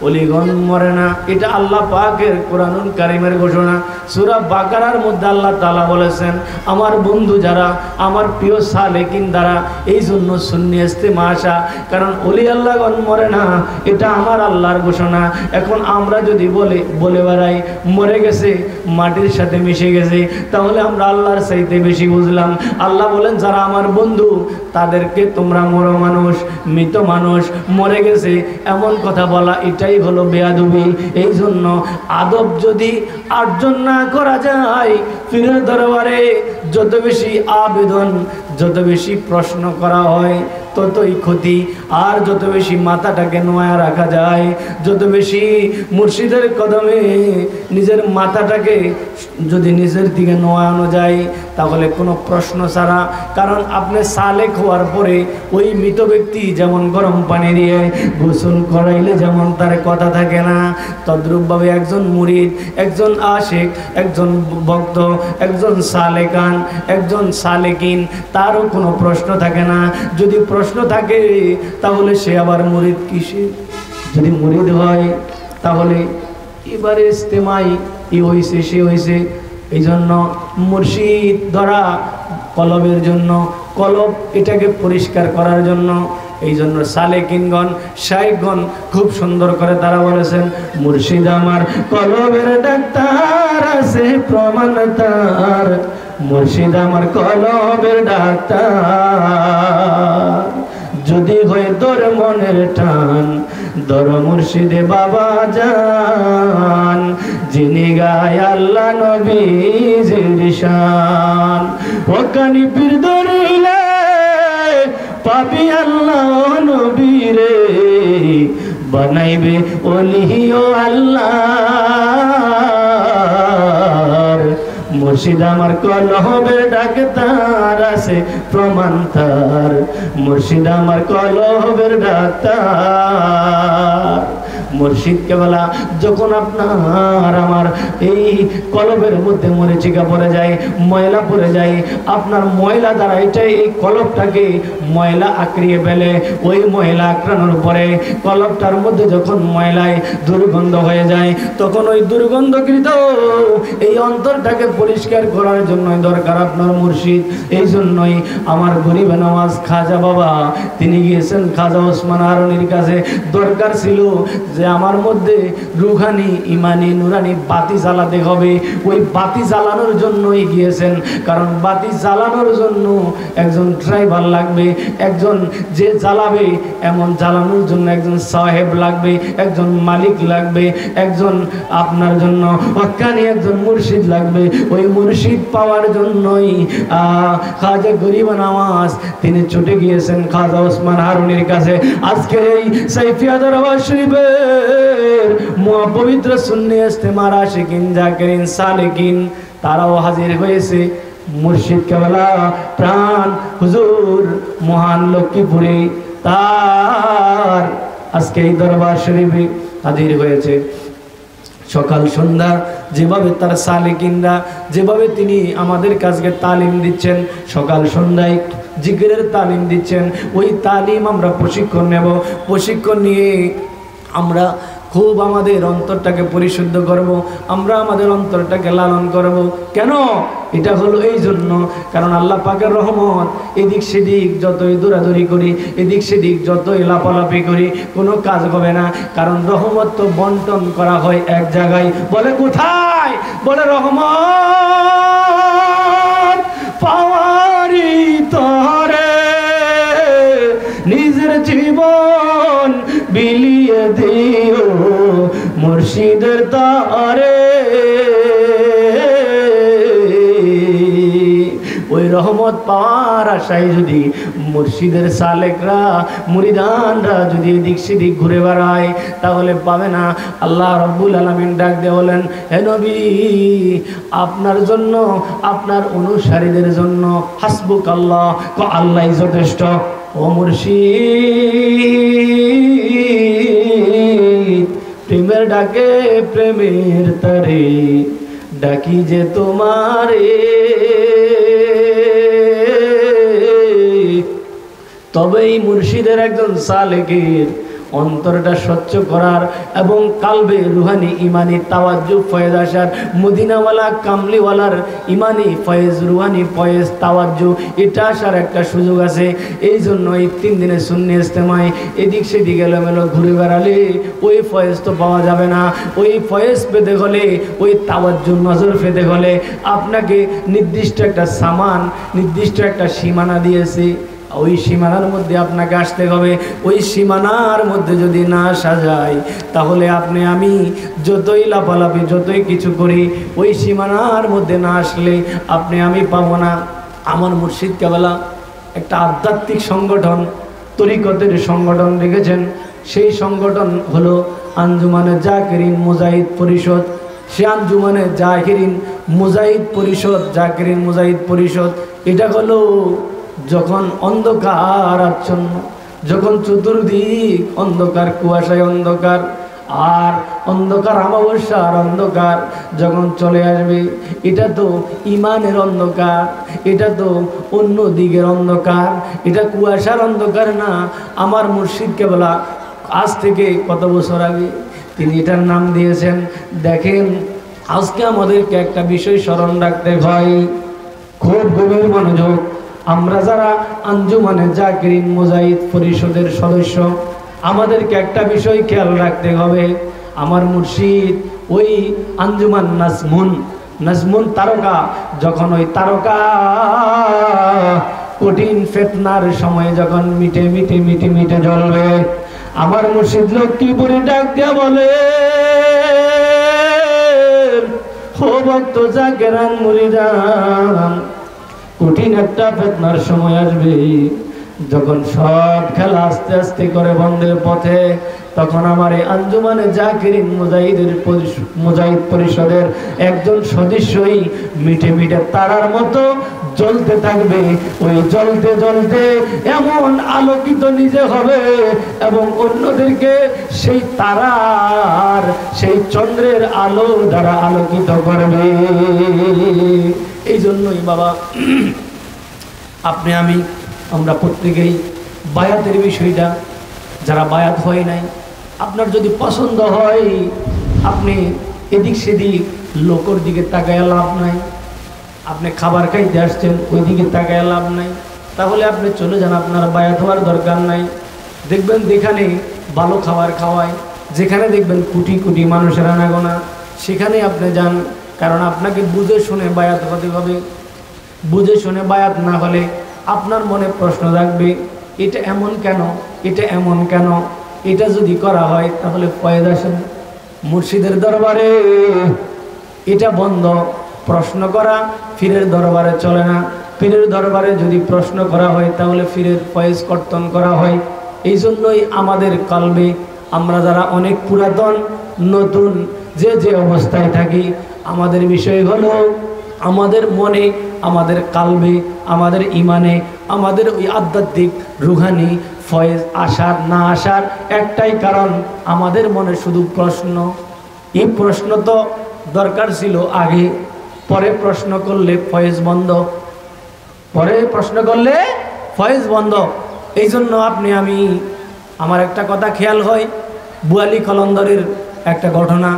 অলিগণ মরে না, এটা আল্লাহ পাকের কোরআনুল কারীমের ঘোষণা। সূরা বাকারার মধ্যে আল্লাহ তাআলা বলেছেন আমার বন্ধু যারা, আমার প্রিয় সালেকিন দ্বারা, এই জন্য সুন্নি ইজতেমা আসা, কারণ অলি আল্লাহগণ মরে না, এটা আমার আল্লাহর ঘোষণা। এখন আমরা যদি বলে বেড়াই মরে গেছে, মাটির সাথে মিশে গেছে, তাহলে আমরা আল্লাহর চাইতে বেশি বুঝলাম। আল্লাহ বলেন যারা আমার বন্ধু তাদেরকে তোমরা মরো মানুষ, মৃত মানুষ, মরে গেছে এমন কথা বলা এটাই হলো বেয়াদবি। এই জন্য আদব যদি অর্জন না করা যায়, পীরের দরবারে যত বেশি আবেদন, যত বেশি প্রশ্ন করা হয় ততই ক্ষতি। আর যত বেশি মাথাটাকে নোয়া রাখা যায়, যত বেশি মুর্শিদের কদমে নিজের মাথাটাকে যদি নিজের দিকে নোয়ানো যায়, তাহলে কোনো প্রশ্ন ছাড়া, কারণ আপনি সালেক হওয়ার পরে ওই মৃত ব্যক্তি যেমন গরম পানি দিয়ে গোসল করাইলে যেমন তার কথা থাকে না, তদ্রূপভাবে একজন মুরিদ, একজন আশিক, একজন ভক্ত, একজন সালেকান, একজন সালেকিন, তারও কোনো প্রশ্ন থাকে না। যদি প্রশ্ন থাকে তাহলে সে আবার মুরিদ কিসে? যদি মুরিদ হয় তাহলে এবারে ইজতেমাই ই হইছে সে হইছে। এই জন্য মুর্শিদ ধরা কলবের জন্য, কলব এটাকে পরিষ্কার করার জন্য, এই জন্য সালেকিনগণ শাইখগণ খুব সুন্দর করে তারা বলেছেন মুর্শিদ আমার কলবের ডাক্তার আছে প্রমাণ তার, মুর্শিদ আমার কলবের ডাক্তার, যদি হয় তোর মনের টান দর মুর্শিদে বাবা জান, যিনি গায় আল্লাহ নবীজির শান, ওখানে পীর ধরিলে পাবি আল্লাহ নবীরে, বানাইবে ওলি ও আল্লাহ, মুর্শিদ আমার কলবের ডাক্তার আছে প্রমাণ তার, মুর্শিদ আমার কলবের ডাক্তার। মুর্শিদ কেবলা যখন আপনার আমার এই কলবের মধ্যে মরিচিকা পড়ে যায়, ময়লা পড়ে যায়, আপনার ময়লা দ্বারা এটাই এই কলবটাকে ময়লা আঁকড়িয়ে ফেলে, ওই ময়লা আঁকড়ানোর পরে কলবটার মধ্যে যখন ময়লায় দুর্গন্ধ হয়ে যায়, তখন ওই দুর্গন্ধকৃত এই অন্তরটাকে পরিষ্কার করার জন্য দরকার আপনার মুর্শিদ। এই জন্যই আমার গরিব নওয়াজ খাজা বাবা তিনি গিয়েছেন খাজা ওসমান হারুনির কাছে, দরকার ছিল যে আমার মধ্যে রুহানি ইমানি নুরানি বাতি জ্বালাতে হবে। ওই বাতি জ্বালানোর জন্যই গিয়েছেন, কারণ বাতি জ্বালানোর জন্য একজন ড্রাইভার লাগবে, একজন যে জ্বালাবে এমন জ্বালানোর জন্য একজন সাহেব লাগবে, একজন মালিক লাগবে, একজন আপনার জন্য হক্কানি একজন মুর্শিদ লাগবে। ওই মুর্শিদ পাওয়ার জন্যই খাজা গরিব নওয়াজ তিনি ছুটে গিয়েছেন খাজা ওসমান হারুনির কাছে। আজকে এই সাইফিয়া দরবার শরীফের পবিত্র সুন্নি ইজতেমার আশিকিন জাকিরিন সালেকিন তারাও হাজির হয়েছে। মুর্শিদ কেবলা প্রাণ হুজুর মহান লক্ষ্মীপুরে তার আজকে এই দরবার শরীফে হাজির হয়েছে। সকাল সন্ধ্যা যেভাবে তার সালেকিনরা যেভাবে তিনি আমাদের কাছে তালিম দিচ্ছেন, সকাল সন্ধ্যায় জিকিরের তালিম দিচ্ছেন, ওই তালিম আমরা প্রশিক্ষণ নেব। প্রশিক্ষণ নিয়ে আমরা খুব আমাদের অন্তরটাকে পরিশুদ্ধ করব, আমরা আমাদের অন্তরটাকে লালন করব। কেন? এটা হলো এই জন্য, কারণ আল্লাহ পাকের রহমত এদিক সেদিক যতই দৌড়াদৌড়ি করি, এদিক সেদিক যতই লাফালাফি করি, কোনো কাজ হবে না। কারণ রহমত তো বন্টন করা হয় এক জায়গায়। বলে কোথায়? বলে রহমত পাওয়ারি তরে নিজের জীবন বিলিয়ে দিও মুর্শিদের তরে। ওই রহমত পাওয়ার আশায় যদি মুর্শিদের সালেকরা মুরিদানরা যদি এদিক সেদিক ঘুরে বেড়ায় তাহলে পাবে না। আল্লাহ রাব্বুল আলামিন ডাক দিয়ে বলেন, হে নবী, আপনার জন্য, আপনার অনুসারীদের জন্য হাসবুকাল্লাহ, আল্লাহই যথেষ্ট। ও মুর্শিদ, প্রেমের ডাকে প্রেমের তরে ডাকি যে তোমারে, তবেই মুর্শিদের একজন সালেকের অন্তরটা স্বচ্ছ করার এবং কালবে রুহানি ইমানি তাওয়াজ্জুহ ফয়েজ আসার, মদিনাওয়ালা কামলিওয়ালার ইমানি ফয়েজ রুহানি ফয়েজ তাওয়াজ্জুহ এটা আসার একটা সুযোগ আছে। এই জন্য এই 3 দিনের সুন্নি ইজতেমায় এদিক সেদিক এলোমেলো ঘুরে বেড়ালে ওই ফয়েজ তো পাওয়া যাবে না। ওই ফয়েজ পেতে হলে, ওই তাওয়াজ্জুহ নজর পেতে হলে আপনাকে নির্দিষ্ট একটা সামান, নির্দিষ্ট একটা সীমানা দিয়েছে, ওই সীমানার মধ্যে আপনাকে আসতে হবে। ওই সীমানার মধ্যে যদি না আসা যায় তাহলে আপনি আমি যতই লাফালাফি যতই কিছু করি, ওই সীমানার মধ্যে না আসলে আপনি আমি পাবো না। আমার মুর্শিদ কেবলা একটা আধ্যাত্মিক সংগঠন, তরিকতের সংগঠন রেখেছেন। সেই সংগঠন হলো আঞ্জুমানে জাকিরিন মুজাহিদ পরিষদ। সে আঞ্জুমানে জাকিরিন মুজাহিদ পরিষদ, জাকিরিন মুজাহিদ পরিষদ এটা হলো যখন অন্ধকার আচ্ছন্ন, যখন চতুর্দিক অন্ধকার, কুয়াশায় অন্ধকার, আর অন্ধকার অমাবস্যার অন্ধকার যখন চলে আসবে, এটা তো ইমানের অন্ধকার, এটা তো অন্য দিকের অন্ধকার, এটা কুয়াশার অন্ধকার না। আমার মুর্শিদ কেবলা আজ থেকে কত বছর আগে তিনি এটার নাম দিয়েছেন। দেখেন, আজকে আমাদেরকে একটা বিষয় স্মরণ রাখতে হয়, খুব গভীর মনোযোগ। আমরা যারা আঞ্জুমানে জাকিরিন মুজাহিদ পরিষদের সদস্য, আমাদেরকে একটা বিষয় খেয়াল রাখতে হবে। আমার মুর্শিদ ওই আঞ্জুমান নাজমুন তারকা, যখন ওই তারকা কঠিন ফিতনার সময় যখন মিটে মিটে মিটে মিটে জ্বলবে, আমার মুর্শিদ লক্ষ্মীপুরে ডাক দিয়া বলে, ও ভক্ত জাকেরান মুরিদান, কঠিন একটা ফিতনার সময় আসবে, যখন সব খেলা আস্তে আস্তে করে বন্ধের পথে, তখন আমার এই আঞ্জুমানে জাকিরিন মুজাহিদ পরিষদের একজন সদস্যই মিটে মিটে তারার মতো জ্বলতে থাকবে। ওই জ্বলতে জ্বলতে এমন আলোকিত নিজে হবে এবং অন্যদেরকে সেই তারার, সেই চন্দ্রের আলো দ্বারা আলোকিত করবে। এই জন্যই বাবা, আপনি আমি আমরা প্রত্যেকেই বায়াতের বিষয়টা, যারা বায়াত হয় নাই, আপনার যদি পছন্দ হয়, আপনি এদিক সেদিক লোকের দিকে তাকায় লাভ নাই। আপনি খাবার খাইতে আসছেন, ওই দিকে তাকায় লাভ নাই। তাহলে আপনি চলে যান, আপনার বায়াত হওয়ার দরকার নাই। দেখবেন যেখানে ভালো খাবার খাওয়ায়, যেখানে দেখবেন কোটি কোটি মানুষের আনাগোনা, সেখানে আপনি যান। কারণ আপনাকে বুঝে শুনে বায়াত হতে হবে। বুঝে শুনে বায়াত না হলে আপনার মনে প্রশ্ন থাকবে, এটা এমন কেন, এটা এমন কেন। এটা যদি করা হয় তাহলে ফয়েজ আসেন। মুর্শিদের দরবারে এটা বন্ধ, প্রশ্ন করা পীরের দরবারে চলে না। পীরের দরবারে যদি প্রশ্ন করা হয় তাহলে পীরের ফয়েজ কর্তন করা হয়। এই জন্যই আমাদের কলবে, আমরা যারা অনেক পুরাতন নতুন যে যে অবস্থায় থাকি, আমাদের বিষয় হলো আমাদের মনে, আমাদের কালবে, আমাদের ইমানে, আমাদের ওই আধ্যাত্মিক রুহানি ফয়েজ আসার না আসার একটাই কারণ, আমাদের মনে শুধু প্রশ্ন। এই প্রশ্ন তো দরকার ছিল আগে, পরে প্রশ্ন করলে ফয়েজ বন্ধ, পরে প্রশ্ন করলে ফয়েজ বন্ধ। এই জন্য আপনি আমি, আমার একটা কথা খেয়াল হয়, বুয়ালি কলন্দরের একটা ঘটনা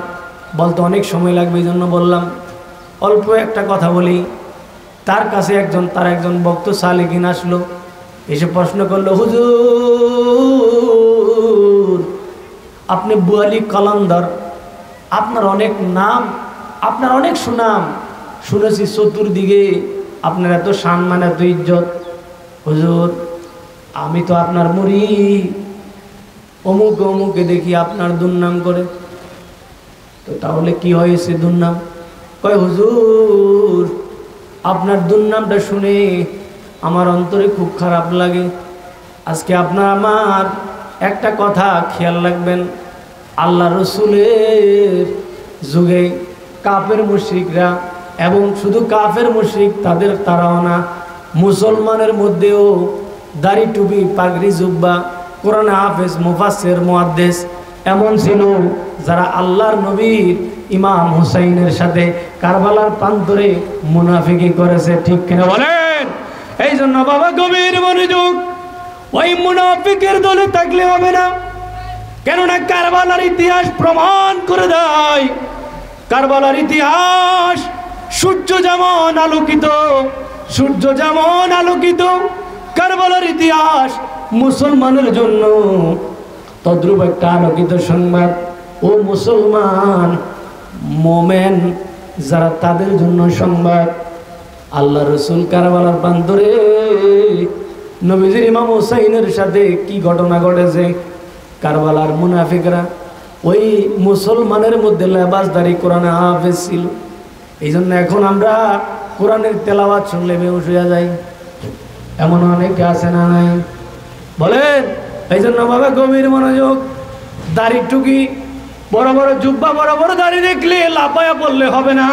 বলতে অনেক সময় লাগবে, এই জন্য বললাম। অল্প একটা কথা বলি। তার কাছে তার একজন ভক্ত সালেকিন আসলো, এসে প্রশ্ন করলো, হুজুর আপনি বুয়ালি কলন্দর, আপনার অনেক নাম, আপনার অনেক সুনাম, শুনেছি চতুর্দিকে আপনার এত সম্মান এত ইজ্জত। হুজুর আমি তো আপনার মুরিদ, অমুক অমুকে দেখি আপনার দুর্নাম করে। তো তাহলে কি হয়েছে দুর্নাম? কয় হুজুর আপনার দুর্নামটা শুনে আমার অন্তরে খুব খারাপ লাগে। আজকে আপনার আমার একটা কথা খেয়াল রাখবেন, আল্লাহ রসুলের যুগে কাফের মুশরিকরা, এবং শুধু কাফের মুশরিক তারাও না, মুসলমানের মধ্যেও দাড়ি টুপি পাগড়ি জুব্বা কোরআন হাফেজ মুফাসসির মুহাদ্দিস এমন ছিল যারা আল্লাহর নবীর ইমাম হুসাইনের সাথে কারবালার প্রান্তরে মুনাফিকি করেছে। ঠিক কিনা বলেন? এই জন্য বাবা গভীর মনোযোগ, ওই মুনাফিকের দলে থাকলে হবে না। কেননা কারবালার ইতিহাস প্রমাণ করে দেয়, কারবালার ইতিহাস সূর্য যেমন আলোকিত, সূর্য যেমন আলোকিত, কারবালার ইতিহাস মুসলমানের জন্য তদ্রূপ একটা আলোকিত সংবাদ। ও মুসলমান মোমেন যারা, তাদের জন্য সংবাদ। আল্লাহ রসুল কারবালার প্রান্তরে নবীজির ইমাম হুসাইনের সাথে কি ঘটনা ঘটেছে, কারবালার মুনাফিকরা ওই মুসলমানের মধ্যে লেবাসদারি কোরআনে হাফেজ ছিল। এই জন্য এখন আমরা কোরআনের তেলাওয়াত শুনলে বেহুশ হয়ে যাই, এমন অনেকে আছে না নাই বলেন? এই জন্য বাবা গভীর মনোযোগ, দাড়ি টুকি বড় বড় জুব্বা বড় বড় দাড়ি দেখলে লাফায়া পড়লে হবে না,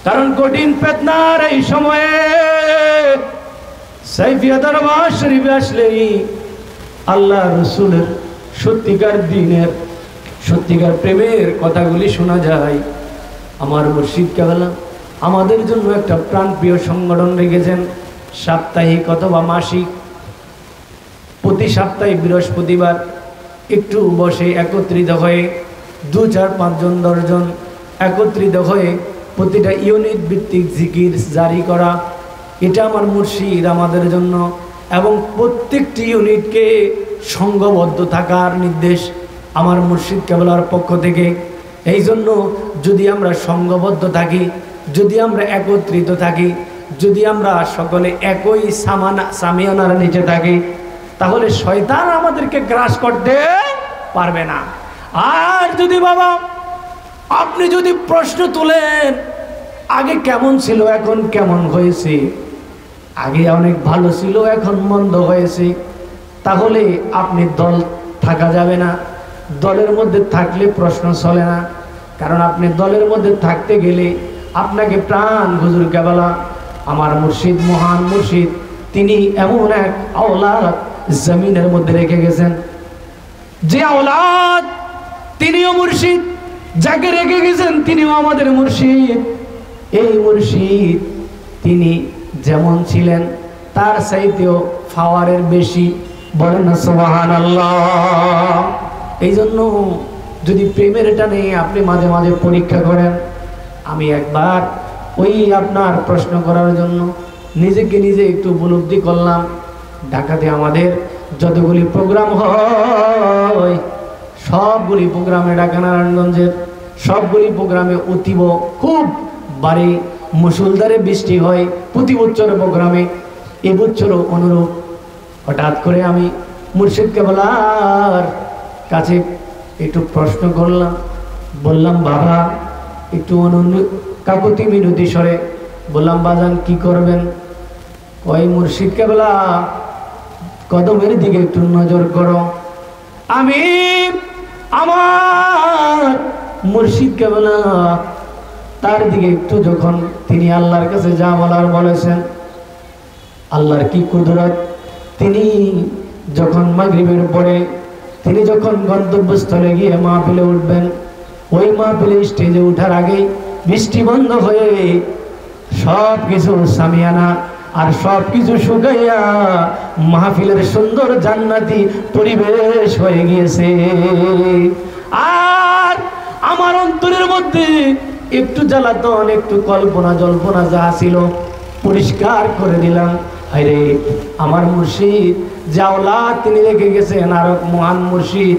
কারণ কঠিন ফিতনার এই সময়ে সাইফিয়া দরবার শরীফে আসলেই আল্লাহ রসুলের সত্যিকার দিনের সত্যিকার প্রেমের কথাগুলি শোনা যায়। আমার মুর্শিদ কেবলা আমাদের জন্য একটা প্রাণপ্রিয় সংগঠন রেখেছেন, সাপ্তাহিক অথবা মাসিক, প্রতি সপ্তাহে বৃহস্পতিবার একটু বসে একত্রিত হয়ে 2, 4, 5 জন 10 জন একত্রিত হয়ে প্রতিটা ইউনিট ভিত্তিক জিকির জারি করা, এটা আমার মুর্শিদ আমাদের জন্য, এবং প্রত্যেকটি ইউনিটকে সংঘবদ্ধ থাকার নির্দেশ আমার মুর্শিদ কেবলার পক্ষ থেকে। এই জন্য যদি আমরা সংঘবদ্ধ থাকি, যদি আমরা একত্রিত থাকি, যদি আমরা সকলে একই সামিয়ানার নিচে থাকি, তাহলে শয়তান আমাদেরকে গ্রাস করতে পারবে না। আর যদি বাবা আপনি যদি প্রশ্ন তোলেন আগে কেমন ছিল এখন কেমন হয়েছে, আগে অনেক ভালো ছিল এখন মন্দ হয়েছে, তাহলে আপনি দল থাকা যাবে না। দলের মধ্যে থাকলে প্রশ্ন চলে না, কারণ আপনি দলের মধ্যে থাকতে গেলে আপনাকে প্রাণ হুজুর কেবলা আমার মুর্শিদ, মহান মুর্শিদ, তিনি এমন এক আওলাদ জমিনের মধ্যে রেখে গেছেন, যে আওলাদ তিনিও মুর্শিদ, যাকে রেখে গেছেন তিনিও আমাদের মুর্শিদ। এই মুর্শিদ তিনি যেমন ছিলেন তার চাইতেও পাওয়ারের বেশি, বলেন না সুবহানাল্লাহ। এই জন্য যদি প্রেমের টানে আপনি মাঝে মাঝে পরীক্ষা করেন, আমি একবার ওই আপনার প্রশ্ন করার জন্য নিজেকে নিজে একটু উপলব্ধি করলাম, ঢাকাতে আমাদের যতগুলি প্রোগ্রাম হয় সবগুলি প্রোগ্রামে, ঢাকা নারায়ণগঞ্জের সবগুলি প্রোগ্রামে অতীব খুব বাড়ি মুষলধারে বৃষ্টি হয় প্রতি বছরের প্রোগ্রামে। এবছরও অনুরূপ। হঠাৎ করে আমি মুর্শিদ কেবলার কাছে একটু প্রশ্ন করলাম, বললাম বাবা একটু কাকুতি মিনতি স্বরে বললাম, বাজান কি করবেন? কয় মুর্শিদ কেবলা কদমের দিকে একটু নজর করো। আমি আমার মুর্শিদ কেবলা তার দিকে একটু যখন তিনি আল্লাহর কাছে যা বলার বলেছেন, আল্লাহর কি কুদরত, তিনি যখন মাগরিবের পরে তিনি যখন গন্তব্যস্থলে গিয়ে মাহফিলে উঠবেন, ওই মাহফিলে স্টেজে ওঠার আগেই বৃষ্টি বন্ধ হয়ে সব কিছু সামিয়ানা আর সব কিছু শুকাইয়া মাহফিলের সুন্দর জান্নাতি পরিবেশ হয়ে গিয়েছে। আর আমার অন্তরের মধ্যে একটু জ্বালাতন, একটু কল্পনা জল্পনা যা ছিল পরিষ্কার করে দিলাম। আরে আমার মুর্শিদ জাওলা তিনি রেখে গেছেন, আর মহান মুর্শিদ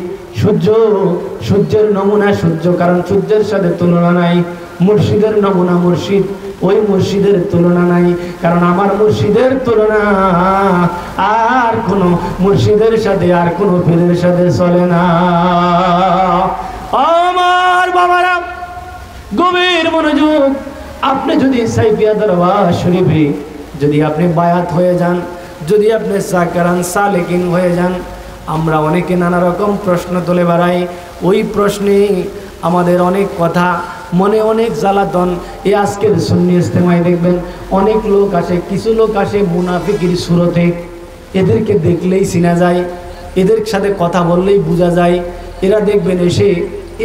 সূর্যের নমুনা সূর্য, কারণ সূর্যের সাথে তুলনা নাই। মুর্শিদের নমুনা মুর্শিদ, ওই মুর্শিদের তুলনা নাই, কারণ আমার মুর্শিদের তুলনা আর কোনো মুর্শিদের সাথে আর কোনো পীরের সাথে চলে না। আমার বাবারা গভীর মনোযোগ, আপনি যদি সাইফিয়া দরবার শরীফে যদি আপনি বায়াত হয়ে যান, যদি আপনি সাকারান সালেকিন হয়ে যান, আমরা অনেকে নানা রকম প্রশ্ন তুলে বেড়াই। ওই প্রশ্নে আমাদের অনেক কথা, মনে অনেক জ্বালাতন। এই আজকের সুন্নি ইজতেমায় দেখবেন অনেক লোক আসে, কিছু লোক আসে মুনাফিকের সুরতে, এদেরকে দেখলেই চেনা যায়, এদের সাথে কথা বললেই বোঝা যায়। এরা দেখবেন এসে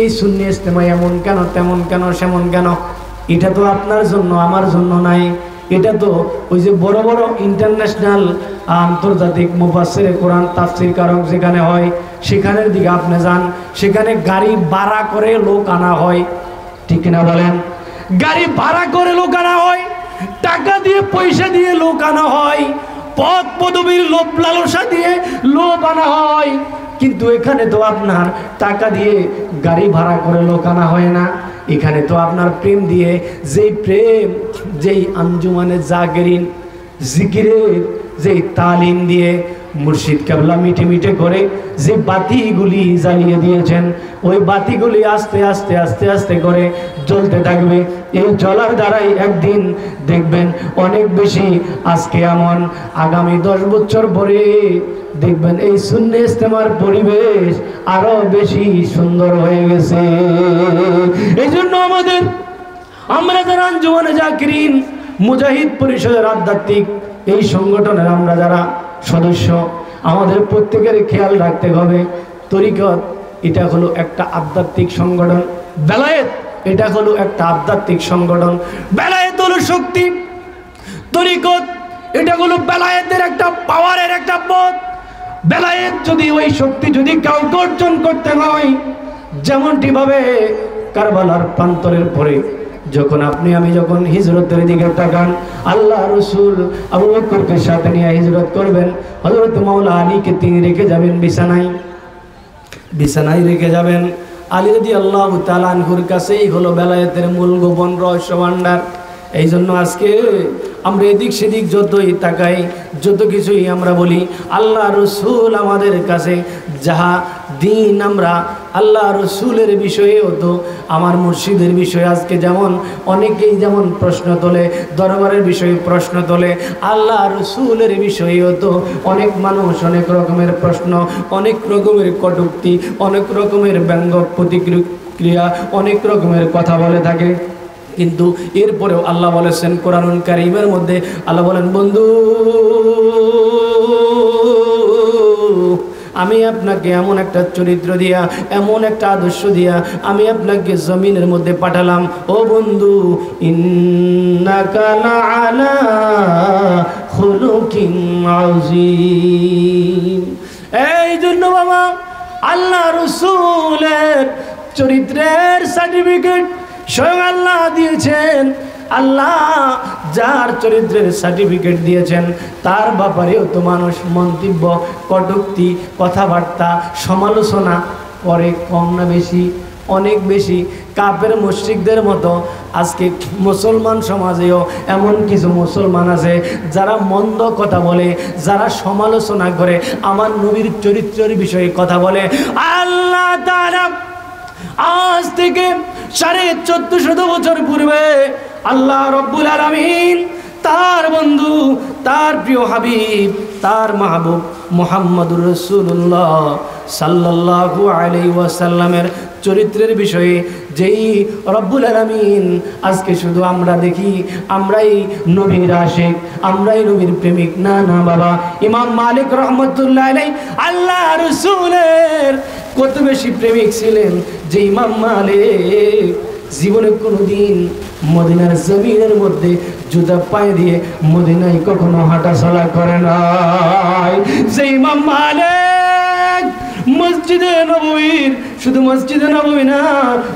এই সুন্নি ইজতেমায় এমন কেন, তেমন কেন, সেমন কেন। এটা তো আপনার জন্য আমার জন্য নাই, এটা তো ওই যে বড় বড় ইন্টারন্যাশনাল আন্তর্জাতিক মুফাসসিরে কোরআন তাফসীর কারক যেখানে হয় সেখানের দিকে আপনি যান, সেখানে গাড়ি ভাড়া করে লোক আনা হয়, ঠিক কিনা বলেন? গাড়ি ভাড়া করে লোক আনা হয়, টাকা দিয়ে পয়সা দিয়ে লোক আনা হয়, পদ পদবীর লোভ লালসা দিয়ে লোক আনা হয়। কিন্তু এখানে তো আপনার টাকা দিয়ে গাড়ি ভাড়া করে লোক আনা হয় না, এখানে তো আপনার প্রেম দিয়ে, যেই প্রেম, যেই আঞ্জুমানে জাগরিন জিকিরের যেই তালিম দিয়ে মুর্শিদ কেবলা মিটে মিটে করে যে বাতিগুলি জ্বালিয়ে দিয়েছেন, ওই বাতিগুলি আস্তে আস্তে আস্তে আস্তে করে জ্বলতে থাকবে। এই জ্বলার দ্বারাই একদিন দেখবেন অনেক বেশি, আজকে এমন, আগামী 10 বছর পরে দেখবেন এই সুন্নি ইজতেমার পরিবেশ আরো বেশি সুন্দর হয়ে গেছে। এই জন্য আমরা যারা আঞ্জুমানে জাকিরিন মুজাহিদ পরিষদের আধ্যাত্মিক এই সংগঠনের আমরা যারা সদস্য, আমাদের প্রত্যেকের খেয়াল রাখতে হবে, তরিকত এটা হলো একটা আধ্যাত্মিক সংগঠন, বেলায়েত এটা হলো একটা আধ্যাত্মিক সংগঠন। বেলায়েত হলো শক্তি, তরিকত এটা হলো বেলায়েতের একটা পাওয়ারের একটা পথ। বেলায়েত যদি, ওই শক্তি যদি কাউকে অর্জন করতে হয়, যেমনটি ভাবে কারবালার প্রান্তরের পরে যখন আপনি আমি যখন হিজরতের দিকে তাকান, আল্লাহ রসুল আবু বকরকে সাথে নিয়ে হিজরত করবেন, হযরত মাওলা আলীকে তিনি রেখে যাবেন বিছানায় রেখে যাবেন। আলী রাদিয়াল্লাহু তাআলা আনহুর কাছেই হলো বেলায়েতের মূল গোপন রহস্য ভাণ্ডার। এই জন্য আজকে আমরা এদিক সেদিক যতই তাকাই, যত কিছুই আমরা বলি, আল্লাহ রসুল আমাদের কাছে যাহা দিন, আমরা আল্লাহ রসুলের বিষয়ে হতো, আমার মুর্শিদের বিষয়ে আজকে যেমন অনেকেই যেমন প্রশ্ন তোলে, দরবারের বিষয়ে প্রশ্ন তোলে, আল্লাহ রসুলের বিষয়ে হতো অনেক মানুষ অনেক রকমের প্রশ্ন, অনেক রকমের কটূক্তি, অনেক রকমের ব্যঙ্গ প্রতিক্রিয়া, অনেক রকমের কথা বলে থাকে। কিন্তু এরপরেও আল্লাহ বলেছেন কোরআনুল কারীমের মধ্যে, আল্লাহ বলেন, বন্ধু আমি আপনাকে এমন একটা চরিত্র দিয়া, এমন একটা আদর্শ দিয়া আমি আপনাকে জমিনের মধ্যে পাঠালাম, ও বন্ধু, ইন্নাকা লাআলা খুলুকিন আযীম। এই জন্য বাবা, আল্লাহ রাসূলের চরিত্রের সার্টিফিকেট স্বয়ং আল্লাহ দিয়েছেন। আল্লাহ যার চরিত্রের সার্টিফিকেট দিয়েছেন তার ব্যাপারেও তো মানুষ মন্তব্য, কটূক্তি, কথাবার্তা, সমালোচনা করে, কম না বেশি? অনেক বেশি। কাফের মুশরিকদের মতো আজকে মুসলমান সমাজেও এমন কিছু মুসলমান আছে যারা মন্দ কথা বলে, যারা সমালোচনা করে, আমার নবীর চরিত্রের বিষয়ে কথা বলে। আল্লাহ তাআলা আজ থেকে 1450 বছর পূর্বে আল্লাহ রব্বুল আলামিন তার বন্ধু, তার প্রিয় হাবিব, তার মাহবুব মুহাম্মদুর রাসূলুল্লাহ সাল্লাল্লাহু আলাইহি ওয়াসাল্লামের চরিত্রের বিষয়ে যেই রব্বুল আলামিন আজকে শুধু আমরা দেখি আমরাই নবীর আশিক, আমরাই নবীর প্রেমিক। না না বাবা, ইমাম মালিক রহমতুল্লাহ আলাইহি আল্লাহ রাসূলের কত বেশি প্রেমিক ছিলেন যে ইমাম মালিক জীবনে কোনোদিন মদিনার জমিনের মধ্যে জুতা পায়ে দিয়ে মদিনায় কখনো হাঁটাচলা করে নাই। যে ইমাম মালিক মসজিদে নববীর, শুধু মসজিদে নববী না,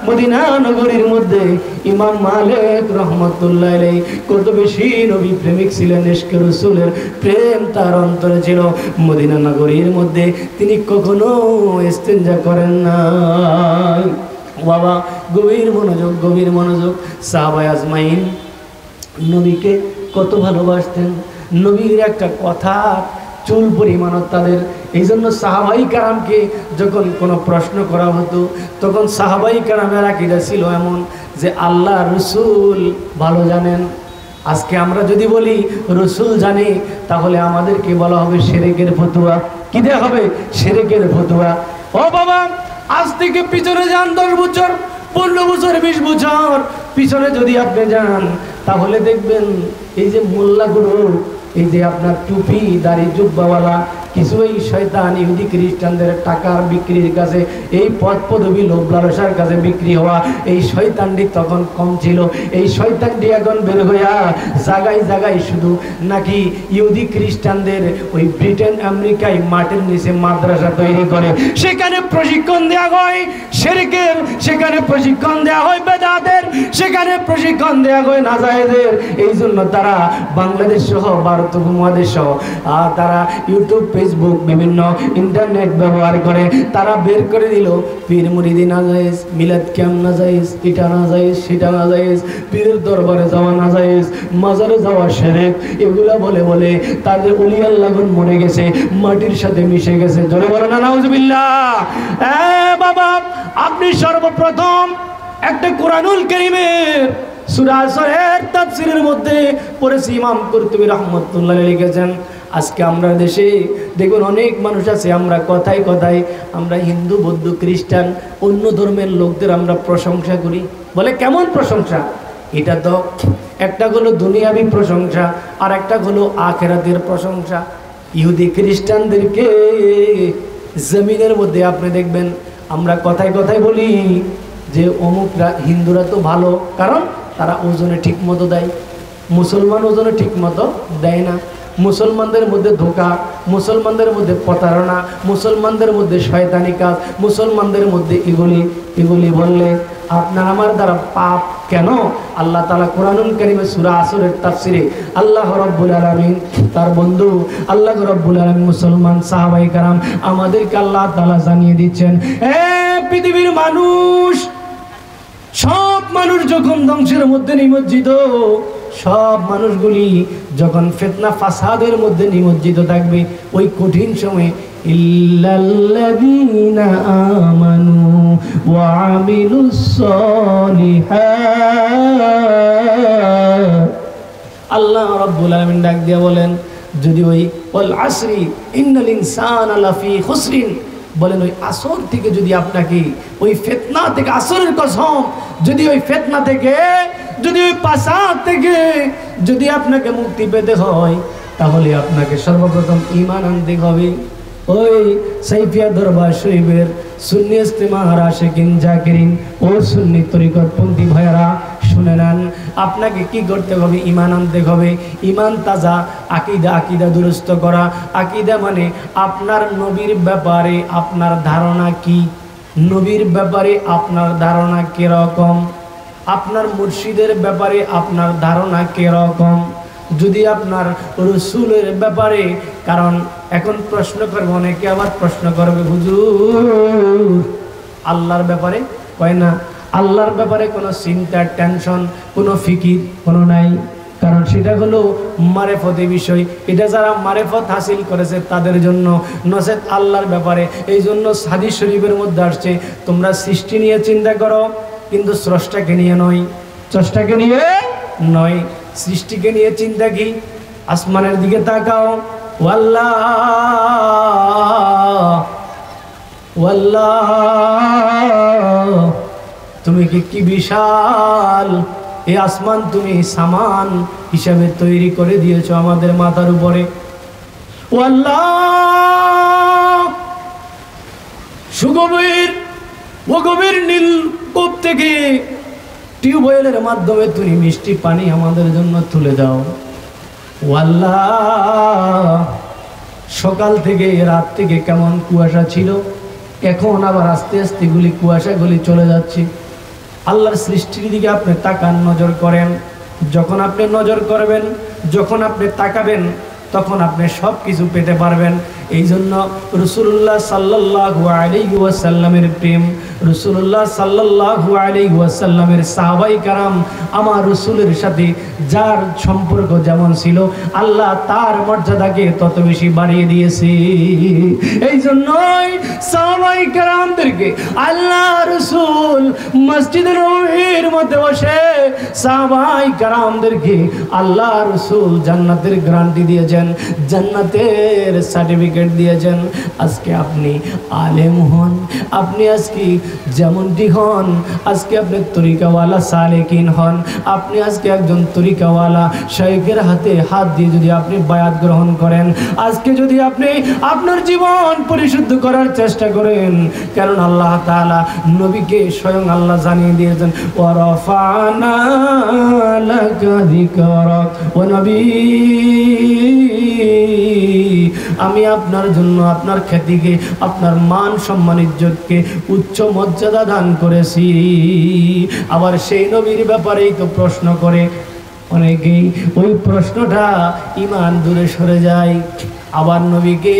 মদিনা নগরীর মধ্যে ইমাম মালিক রহমতুল্লাহ আলাইহি কত বেশি নবী প্রেমিক ছিলেন, ইশকে রাসূলের প্রেম তার অন্তরে ছিল। মদিনা নগরীর মধ্যে তিনি কখনো ইস্তেঞ্জা করেন নাই। বাবা গভীর মনোযোগ, গভীর মনোযোগ। সাহাবায়ে আজমাইন নবীকে কত ভালোবাসতেন, নবীর একটা কথা চুল পরিমাণও তাদের। এই জন্য সাহাবাই কারামকে যখন কোনো প্রশ্ন করা হতো তখন সাহাবাই কারামের আকীদা ছিল এমন যে আল্লাহ রসুল ভালো জানেন। আজকে আমরা যদি বলি রসুল জানে, তাহলে আমাদেরকে বলা হবে শিরকের ফতোয়া। কি দেওয়া হবে? শিরকের ফতোয়া। ও বাবা, আজ থেকে পিছনে যান 10 বছর, 15 বছর, 20 বছর পিছনে যদি আপনি যান, তাহলে দেখবেন এই যে মোল্লাগুলো, এই যে আপনার টুপি দাড়ি জুব্বাওয়ালা কিছু এই শয়তান ইহুদি খ্রিস্টানদের টাকার বিক্রির কাছে, এই পদ পদবী লোভ লালসার কাছে বিক্রি হওয়া এই শয়তানটি তখন কম ছিল। এই শয়তানটি এখন বের হইয়া জায়গায় জায়গায় শুধু নাকি ইহুদি খ্রিস্টানদের ওই ব্রিটেন আমেরিকায় মাটির নিচে মাদ্রাসা তৈরি করে, সেখানে প্রশিক্ষণ দেওয়া হয় শিরকের, সেখানে প্রশিক্ষণ দেওয়া হয় বেদাতের, সেখানে প্রশিক্ষণ দেওয়া হয় নাজায়েজের। এই জন্য তারা বাংলাদেশ সহ ভারত উপমহাদেশ সহ তারা ইউটিউব, ফেসবুক, বিভিন্ন ইন্টারনেট ব্যবহার করে তারা বের করে দিল পীর মুরিদি নাজায়েজ, মিলাদ ক্যাম্প নাজায়েজ, এটা নাজায়েজ, সেটা নাজায়েজ, পীরের দরবারে যাওয়া নাজায়েজ, মাজারে যাওয়া শিরক। এগুলা বলে বলে তাদের ওলি আল্লাহগণ মরে গেছে, মাটির সাথে মিশে গেছে। জোরে বলো না নাউজুবিল্লাহ। বাবা, আপনি সর্বপ্রথম একটা কোরআনুল কারীমের সূরা আসরের তাফসীরের মধ্যে পড়েছি, ইমাম কুরতুবী রাহমাতুল্লাহ আলাইহি লিখেছেন। আজকে আমরা দেশে দেখুন অনেক মানুষ আছে, আমরা কথায় কথায় আমরা হিন্দু, বৌদ্ধ, খ্রিস্টান, অন্য ধর্মের লোকদের আমরা প্রশংসা করি। বলে কেমন প্রশংসা? এটা তো একটা হলো দুনিয়াবী প্রশংসা, আর একটা হলো আখিরাতের প্রশংসা। ইহুদি খ্রিস্টানদেরকে জমিনের মধ্যে আপনি দেখবেন আমরা কথায় কথায় বলি যে অমুকরা, হিন্দুরা তো ভালো, কারণ তারা ওজনে ঠিক মতো দেয়, মুসলমান ওজনে ঠিক মতো দেয় না। মুসলমানদের মধ্যে ধোঁকা, মুসলমানদের মধ্যে প্রতারণা, মুসলমানদের মধ্যে শয়তানি কাজ, মুসলমানদের মধ্যে এগুলি বললে আপনার আমার দ্বারা পাপ কেন? আল্লাহ তাআলা কোরআনুল কারীমে সূরা আসরের তাফসীরে আল্লাহ রাব্বুল আলামিন তার বন্ধু আল্লাহ রাব্বুল আলামিন মুসলমান সাহাবায়ে কেরাম আমাদেরকে আল্লাহ তাআলা জানিয়ে দিচ্ছেন, পৃথিবীর মানুষ, সব মানুষ যখন ধ্বংসের মধ্যে নিমজ্জিত, সব মানুষগুলি যখন ফিতনা ফাসাদের মধ্যে নিমজ্জিত থাকবে, ওই কঠিন সময়ে ইল্লাল্লাযীনা আমানু ওয়া আমিলুস সলিহাত, আল্লাহ রাব্বুল আলামিন ডাক দিয়া বলেন, যদি ওই ওয়াল আসরি ইন্নাল ইনসানা লাফি খুসরিন বলেন, ওই আসর থেকে যদি আপনাকে ওই ফিতনা থেকে, আসরের কসম, যদি ওই ফিতনা থেকে, যদি ওই ফাসাদ থেকে যদি আপনাকে মুক্তি পেতে হয়, তাহলে আপনাকে সর্বপ্রথম ঈমান আনতে হবে। ওই সাইফিয়া দরবার শরীফের সুন্নি ইস্তেমার আশিকিন জাকিরিন ও সুন্নি তরিকতপন্থী ভাইরা শুনে নেন, আপনাকে কি করতে হবে? ঈমান আনতে হবে। ঈমান তাজা, আকীদা দুরুস্ত করা। আকীদা মানে আপনার নবীর ব্যাপারে আপনার ধারণা কি, নবীর ব্যাপারে আপনার ধারণা কিরকম, আপনার মুর্শিদের ব্যাপারে আপনার ধারণা কিরকম, যদি আপনার রসুলের ব্যাপারে, কারণ এখন প্রশ্ন করবে অনেকে, আবার প্রশ্ন করবে হুজুর আল্লাহর ব্যাপারে, কয় না আল্লাহর ব্যাপারে কোনো চিন্তা, টেনশন, কোনো ফিকির কোনো নাই, কারণ সেটা হলো মারেফতি বিষয়। এটা যারা মারেফত হাসিল করেছে তাদের জন্য, নচেত আল্লাহর ব্যাপারে। এই জন্য হাদিস শরীফের মধ্যে আসছে, তোমরা সৃষ্টি নিয়ে চিন্তা করো, কিন্তু স্রষ্টাকে নিয়ে নয়, স্রষ্টাকে নিয়ে নয়, সৃষ্টিকে নিয়ে চিন্তা কি? আসমানের দিকে তাকাও, ওয়াল্লাহ ওয়াল্লাহ, তুমি কি বিশাল, এই আসমান তুমি সামান হিসাবে তৈরি করে দিয়েছো আমাদের মাথার উপরে। ওয়াল্লাহ, সুগভীর ও গভীর নীল কূপ থেকে টিউবওয়েলের মাধ্যমে তুমি মিষ্টি পানি আমাদের জন্য তুলে দাও। ও আল্লাহ, সকাল থেকে রাত থেকে কেমন কুয়াশা ছিল, এখন আবার আস্তে আস্তে কুয়াশাগুলি চলে যাচ্ছে। আল্লাহর সৃষ্টির দিকে আপনি তাকান, নজর করেন। যখন আপনি নজর করবেন, যখন আপনি তাকাবেন, তখন আপনি সব কিছু পেতে পারবেন। এই জন্য রাসূলুল্লাহ সাল্লাল্লাহু আলাইহি ওয়াসাল্লামের প্রেম, রাসূলুল্লাহ সাল্লাল্লাহু আলাইহি ওয়াসাল্লামের সাহাবায়ে কেরাম, আমার রাসূলের সাথে যার সম্পর্ক যেমন ছিল, আল্লাহ তার মর্যাদাকে তত বেশি বাড়িয়ে দিয়েছে। এই জন্যই সাহাবায়ে কেরামদেরকে আল্লাহ রাসূল মসজিদে নববীর মধ্যে বসে সাহাবায়ে কেরামদেরকে আল্লাহ রাসূল জান্নাতের গ্যারান্টি দিয়েছেন, জান্নাতের সার্টিফিকেট দিয়েছেন। আজকে আপনি আলেম হন, আপনি আজকে যেমনটি হন, আজকে আপনি তরিকাওয়ালা সালেকিন হন, আপনি আজকে একজন তরিকাওয়ালা শাইখের হাতে হাত দিয়ে যদি আপনি বায়াত গ্রহণ করেন, আজকে যদি আপনি আপনার জীবন পরিশুদ্ধ করার চেষ্টা করেন, কারণ আল্লাহ তাআলা নবীকে স্বয়ং আল্লাহ জানিয়ে দিয়েছেন, ওয়া রাফা'না লাকা যিকরাক, ও নবী আমি আপনার জন্য আপনার খ্যাতিকে, আপনার মান সম্মান ইজ্জতকে উচ্চ মর্যাদা দান করেছি। আবার সেই নবীর ব্যাপারেই তো প্রশ্ন করে অনেকেই, ওই প্রশ্নটা ঈমান দূরে সরে যায়। আবার নবীকে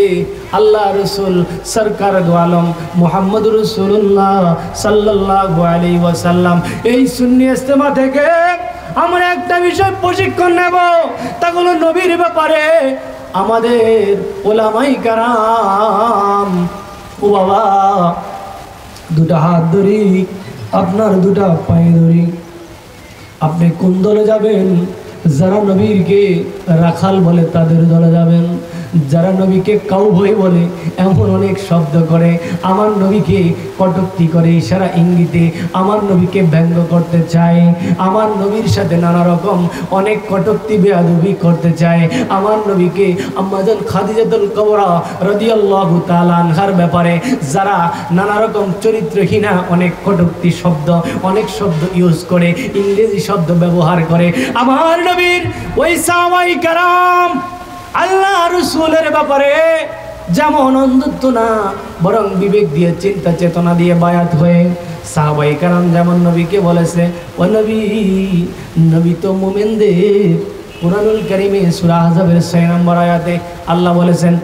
আল্লাহ রাসূল সরকার দু আলম মুহাম্মদুর রাসূলুল্লাহ সাল্লাল্লাহু আলাইহি ওয়াসাল্লাম এই সুন্নি ইজতেমা থেকে আমরা একটা বিষয় প্রশিক্ষণ নেব, তা হলো নবীর ব্যাপারে আমাদের ওলামায়ে কেরাম, ও বাবা দুটা হাত ধরি, আপনার দুটা পায়ে ধরি, আপনি কোন দলে যাবেন? যারা নবীরকে রাখাল বলে তাদের দলে যাবেন। যারা নবীকে কাউবয় বলে, এমন অনেক শব্দ করে, আমার নবীকে কটূক্তি করে, ইশারা ইঙ্গিতে আমার নবীকে ব্যঙ্গ করতে চায়, আমার নবীর সাথে নানা রকম অনেক কটূক্তি বেয়াদবি করতে চায়, আমার নবীকে আম্মাজান খাদিজাতুল কুবরা রাদিয়াল্লাহু তাআলা আনহার ব্যাপারে যারা নানা রকম চরিত্রহীনা অনেক কটূক্তি শব্দ, অনেক শব্দ ইউজ করে, ইংরেজি শব্দ ব্যবহার করে, আমার নবীর ওই সাহাবায়ে কেরাম আল্লাহ রাসূলের ব্যাপারে যেমন অন্ধত্ব না, বরং বিবেক দিয়ে চিন্তা চেতনা দিয়ে বায়াত হয়ে সাহাবায়ে কেরাম যেমন নবীকে বলেছে, ও নবী, নবী তো মুমিনদের, কুরআনুল কারীমে সূরা আহজাবের 6 নম্বর আয়াতে আল্লাহ বলেছেন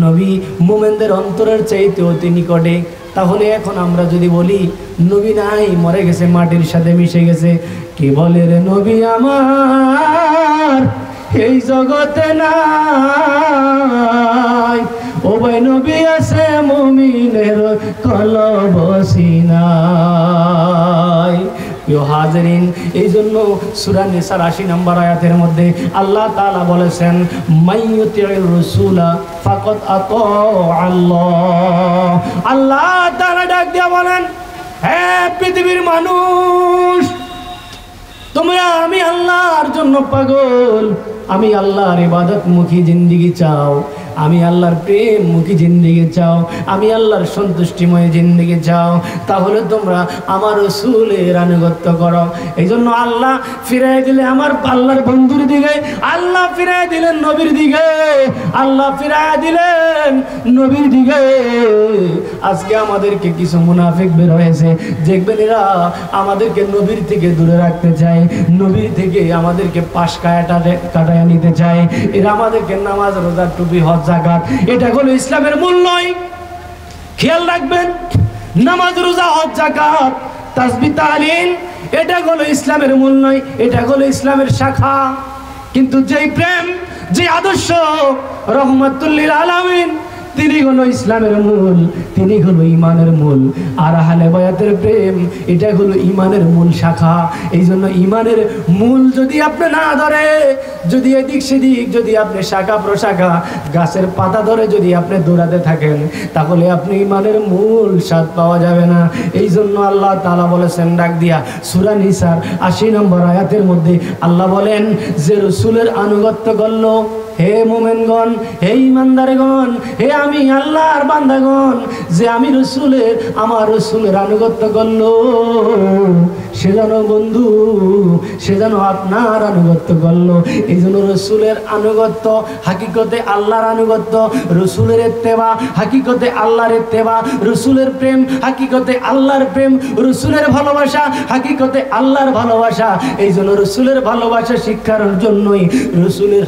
নবী মুমিনদের অন্তরের চাইতে অতি নিকটে। তাহলে এখন আমরা যদি বলি নবী নাই, মরে গেছে, মাটির সাথে মিশে গেছে, কে বলে রে নবী আমার এই জগতে নাই, ও ভাই নবী আছে মুমিনের কলব সিনায়। প্রিয় হাজিরিন, এই জন্য সূরা নিসার 80 নম্বর আয়াতের মধ্যে আল্লাহ তাআলা বলেছেন, মাইয়ুতির রাসূলা ফাকাদ আতা আল্লাহ। আল্লাহ তাআলা ডাক দিয়ে বলেন, হে পৃথিবীর মানুষ, তোমরা আমি আল্লাহর জন্য পাগল, আমি আল্লাহর ইবাদত মুখী জিন্দেগি চাও, আমি আল্লাহর প্রেম মুখী জিন্দেগি চাও, আমি আল্লাহর সন্তুষ্টিময় জিন্দেগি চাও, তাহলে তোমরা আমার রাসূলের আনুগত্য করো। এই জন্য আল্লাহ ফিরাই দিলে আমার আল্লাহর বন্ধুর দিকে, আল্লাহ ফিরাই দিলেন নবীর দিকে, আল্লাহ ফিরাই দিলেন নবীর দিকে। আজকে আমাদেরকে কিছু মুনাফিক বের হয়েছে, দেখবেন এরা আমাদেরকে নবীর থেকে দূরে রাখতে চায়, নবীর থেকে আমাদেরকে পাশ কাটায় নিতে চায়, এরা আমাদেরকে নামাজ রোজা টুপি হজ যাকাত, এটা হলো ইসলামের মূল নয়। খেয়াল রাখবেন, নামাজ রোজা হজ যাকাত তাসবিহ তাহলিল এটা হলো ইসলামের মূল নয়, এটা হলো ইসলামের শাখা। কিন্তু যেই প্রেম, যে আদর্শ রহমাতুল লিল আলামিন, তিনি হলো ইসলামের মূল, তিনি হলো ঈমানের মূল। আর আহলে বায়াতের প্রেম, এটা হলো ঈমানের মূল শাখা। এই জন্য ঈমানের মূল যদি আপনি না ধরে, যদি এদিক সেদিক যদি আপনি শাখা প্রশাখা গাছের পাতা ধরে যদি আপনি দৌড়াতে থাকেন, তাহলে আপনি ঈমানের মূল স্বাদ পাওয়া যাবে না। এই জন্য আল্লাহ তাআলা বলেছেন ডাক দিয়া সূরা নিসার 80 নম্বর আয়াতের মধ্যে আল্লাহ বলেন, যে রাসূলের আনুগত্য করলো, হে মোমেনগণ, হে ইমানদারগণ, হে আমি আল্লাহর বান্দাগণ, যে আমি রাসূলের, আমার রাসূলের আনুগত্য করলো, সে যেন বন্ধু, সে যেন আপনার আনুগত্য করলো। এই জন্য রসুলের আনুগত্য হাকিকতে আল্লাহর আনুগত্য, রসুলের ইত্তেবা হাকিকতে আল্লাহর ইত্তেবা, রসুলের প্রেম হাকিকতে আল্লাহর প্রেম, রসুলের ভালোবাসা হাকিকতে আল্লাহর ভালোবাসা। এই জন্য রসুলের ভালোবাসা শিক্ষার জন্যই, রসুলের